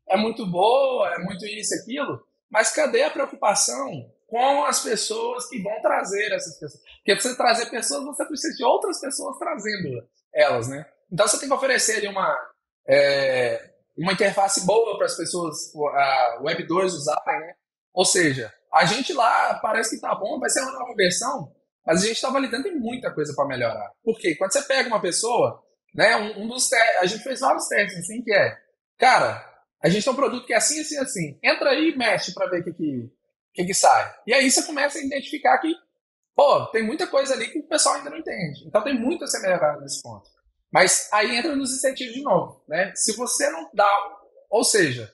é muito boa, é muito isso e aquilo. Mas cadê a preocupação com as pessoas que vão trazer essas pessoas? Porque para você trazer pessoas, você precisa de outras pessoas trazendo elas, né? Então você tem que oferecer ali uma interface boa para as pessoas, a Web 2 usarem, né? Ou seja, a gente lá parece que tá bom, vai ser uma nova versão, mas a gente está validando, tem muita coisa para melhorar. Por quê? Quando você pega uma pessoa, né, a gente fez vários testes assim, cara, a gente tem um produto que é assim, assim, assim. Entra aí e mexe para ver o que sai. E aí você começa a identificar que, pô, tem muita coisa ali que o pessoal ainda não entende. Então tem muito a ser melhorado nesse ponto. Mas aí entra nos incentivos de novo, né? Se você não dá, ou seja,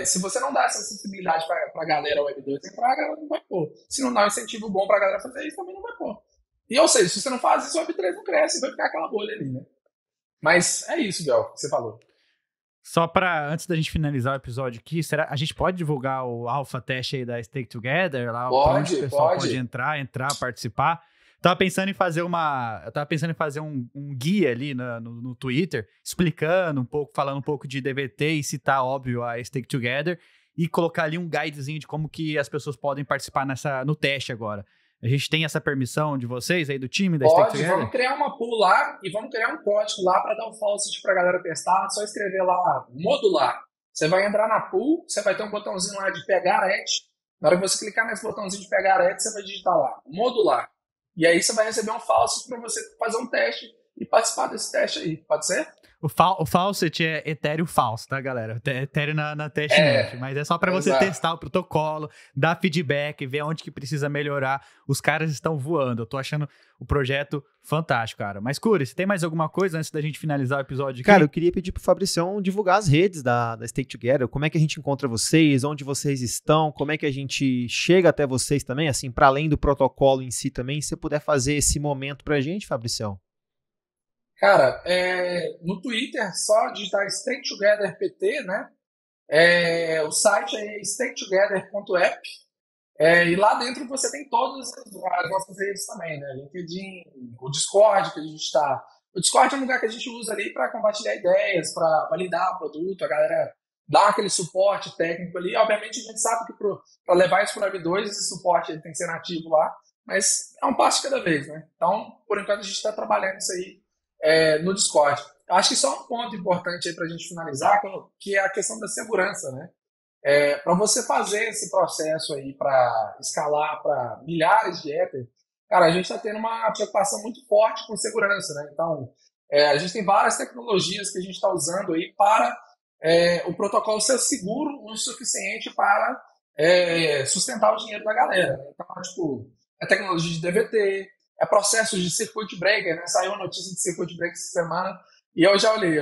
se você não dá essa sensibilidade para a galera Web 2 entrar, a galera não vai pôr. Se não dá um incentivo bom para a galera fazer isso, também não vai pôr. E, ou seja, se você não faz isso, o Web 3 não cresce, vai ficar aquela bolha ali, né? Mas é isso, Bel, que você falou. Só para, antes da gente finalizar o episódio aqui, a gente pode divulgar o alpha teste aí da Stake Together? Lá, onde o pessoal pode entrar, participar? Eu tava pensando em fazer um guia ali no Twitter, explicando um pouco, falando um pouco de DVT e citar, óbvio, a Stake Together e colocar ali um guidezinho de como que as pessoas podem participar no teste agora. A gente tem essa permissão de vocês aí, do time da Stake Together? Vamos criar uma pool lá e vamos criar um código lá para dar o faucet pra galera testar. É só escrever lá, modular. Você vai entrar na pool, você vai ter um botãozinho lá de pegar et. Na hora que você clicar nesse botãozinho de pegar et, você vai digitar lá, modular. E aí você vai receber um faucet para você fazer um teste e participar desse teste aí. Pode ser? O faucet é Ethereum falso, tá, galera? Ethereum na testnet. Mas é só para você testar o protocolo, dar feedback, ver onde que precisa melhorar. Os caras estão voando. Eu tô achando o projeto fantástico, cara. Mas, Curi, você tem mais alguma coisa antes da gente finalizar o episódio aqui? Cara, eu queria pedir pro Fabricião divulgar as redes da Stake Together. Como é que a gente encontra vocês? Onde vocês estão? Como é que a gente chega até vocês também? Assim, para além do protocolo em si também, se você puder fazer esse momento pra gente, Fabricião. Cara, no Twitter, só digitar Stake Together PT, né? O site é staketogether.app. E lá dentro você tem todas as nossas redes também, né? LinkedIn, o Discord que a gente está. O Discord é um lugar que a gente usa ali para compartilhar ideias, para validar o produto, a galera dá aquele suporte técnico ali. Obviamente a gente sabe que para levar isso para o Web 2, esse suporte ele tem que ser nativo lá, mas é um passo de cada vez, né? Então, por enquanto, a gente está trabalhando isso aí no Discord. Acho que só um ponto importante aí para a gente finalizar, que é a questão da segurança, né? Para você fazer esse processo aí para escalar para milhares de Ether, cara, a gente está tendo uma preocupação muito forte com segurança, né? Então, a gente tem várias tecnologias que a gente está usando aí para o protocolo ser seguro o suficiente para sustentar o dinheiro da galera. Então, tipo, tecnologia de DVT, processos de circuit breaker, né? Saiu a notícia de circuit breaker essa semana e eu já olhei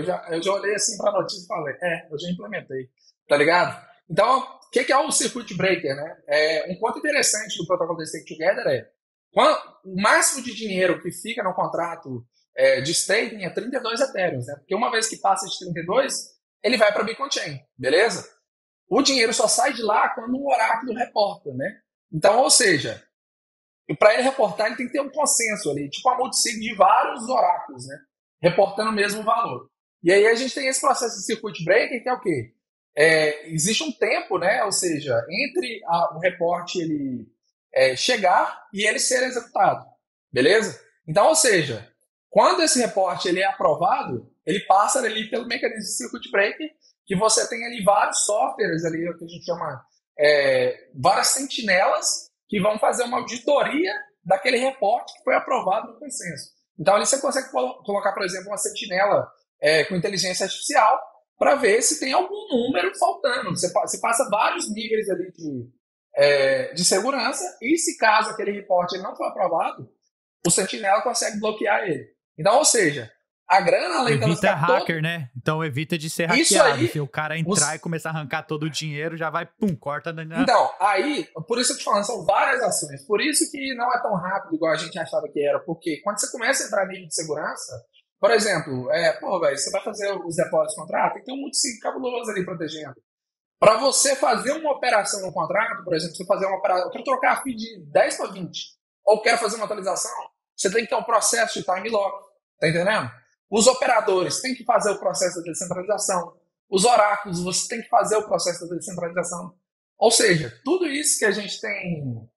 assim para a notícia e falei, eu já implementei, tá ligado? Então, o que é o circuit breaker, né? Um ponto interessante do protocolo da Stake Together o máximo de dinheiro que fica no contrato de staking é 32 Ethereum, né? Porque uma vez que passa de 32, ele vai para a Beacon Chain, beleza? O dinheiro só sai de lá quando o oráculo reporta, né? Então, ou seja, para ele reportar, ele tem que ter um consenso ali, tipo a multisig de vários oráculos, né? Reportando o mesmo valor. E aí a gente tem esse processo de circuit breaker, que é o quê? Existe um tempo, né? Ou seja, entre o reporte ele chegar e ele ser executado, beleza? Então, ou seja, quando esse reporte ele é aprovado, ele passa ali pelo mecanismo de circuit breaker, que você tem ali vários softwares ali, o que a gente chama várias sentinelas que vão fazer uma auditoria daquele reporte que foi aprovado no consenso. Então, ali você consegue colocar, por exemplo, uma sentinela com inteligência artificial para ver se tem algum número faltando. Você passa vários níveis ali de segurança e se caso aquele reporte ele não for aprovado, o sentinela consegue bloquear ele. Então, ou seja, a grana além dela evita hacker, né? Então evita de ser hackeado. Se o cara entrar e começar a arrancar todo o dinheiro, já vai, corta. Então, aí, por isso eu te falando, são várias ações. Por isso que não é tão rápido igual a gente achava que era. Porque quando você começa a entrar nível de segurança, por exemplo, você vai fazer os depósitos de contrato, tem que ter um multisig cabuloso ali protegendo. Para você fazer uma operação no contrato, por exemplo, você fazer uma operação, eu quero trocar a FII de 10 para 20, ou quero fazer uma atualização, você tem que ter um processo de time lock, tá entendendo? Os operadores têm que fazer o processo da descentralização. Os oráculos, você tem que fazer o processo da descentralização. Ou seja, tudo isso que a gente tem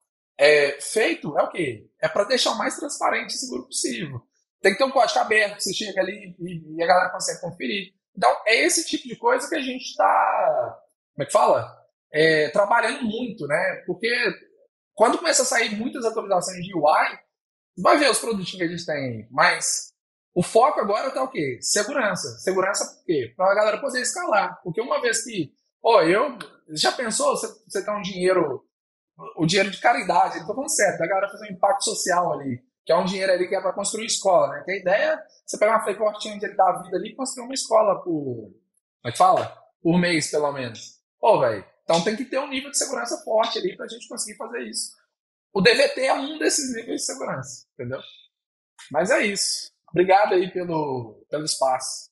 feito é o quê? É para deixar o mais transparente e seguro possível. Tem que ter um código aberto, que você chega ali e a galera consegue conferir. Então, é esse tipo de coisa que a gente está, como é que fala? Trabalhando muito, né? Porque quando começa a sair muitas atualizações de UI, você vai ver os produtos que a gente tem, mas O foco agora tá o quê? Segurança. Segurança por quê? Para a galera poder escalar. Porque uma vez que... já pensou você tem um dinheiro... O dinheiro de caridade, eu tô falando certo, da galera fazer um impacto social ali, que é um dinheiro ali que é para construir escola, né? Que a ideia é você pegar uma Freeport Change da vida ali e construir uma escola por mês, pelo menos. Velho, então tem que ter um nível de segurança forte ali pra gente conseguir fazer isso. O DVT é um desses níveis de segurança, entendeu? Mas é isso. Obrigado aí pelo espaço.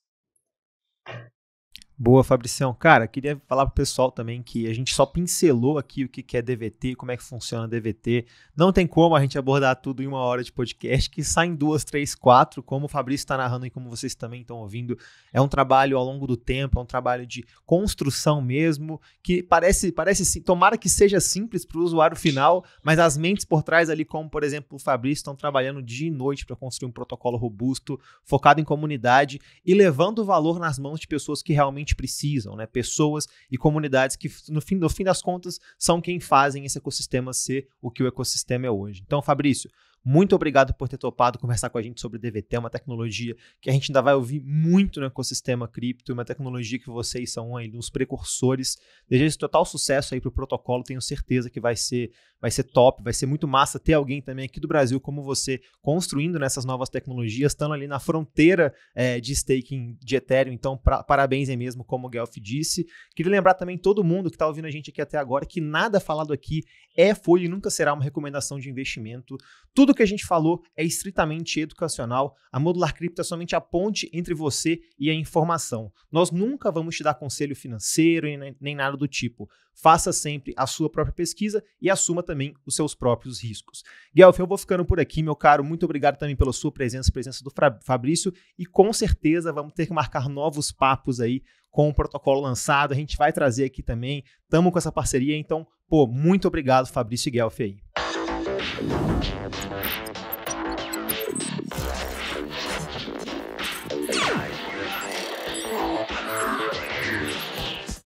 Boa, Fabricião. Cara, queria falar pro pessoal também que a gente só pincelou aqui o que é DVT, como é que funciona DVT. Não tem como a gente abordar tudo em 1 hora de podcast, que sai em 2, 3, 4, como o Fabrício está narrando e como vocês também estão ouvindo. É um trabalho ao longo do tempo, é um trabalho de construção mesmo, que parece tomara que seja simples para o usuário final, mas as mentes por trás ali, como por exemplo o Fabrício, estão trabalhando dia e noite para construir um protocolo robusto, focado em comunidade e levando o valor nas mãos de pessoas que realmente precisam, né? Pessoas e comunidades que, no fim das contas, são quem fazem esse ecossistema ser o que o ecossistema é hoje. Então, Fabrício, muito obrigado por ter topado conversar com a gente sobre DVT, uma tecnologia que a gente ainda vai ouvir muito no ecossistema cripto, uma tecnologia que vocês são aí uns precursores. Desejo total sucesso aí pro protocolo, tenho certeza que vai ser top, vai ser muito massa ter alguém também aqui do Brasil como você construindo nessas novas tecnologias, estando ali na fronteira de staking de Ethereum, então parabéns aí mesmo, como o Guelph disse. Queria lembrar também todo mundo que está ouvindo a gente aqui até agora que nada falado aqui foi e nunca será uma recomendação de investimento. Tudo que a gente falou é estritamente educacional. A Modular Crypto é somente a ponte entre você e a informação. Nós nunca vamos te dar conselho financeiro nem nada do tipo. Faça sempre a sua própria pesquisa e assuma também os seus próprios riscos. Guelph, eu vou ficando por aqui, meu caro. Muito obrigado também pela sua presença do Fabrício. E com certeza vamos ter que marcar novos papos aí com o protocolo lançado. A gente vai trazer aqui também. Estamos com essa parceria, então, muito obrigado, Fabrício e Guelph aí.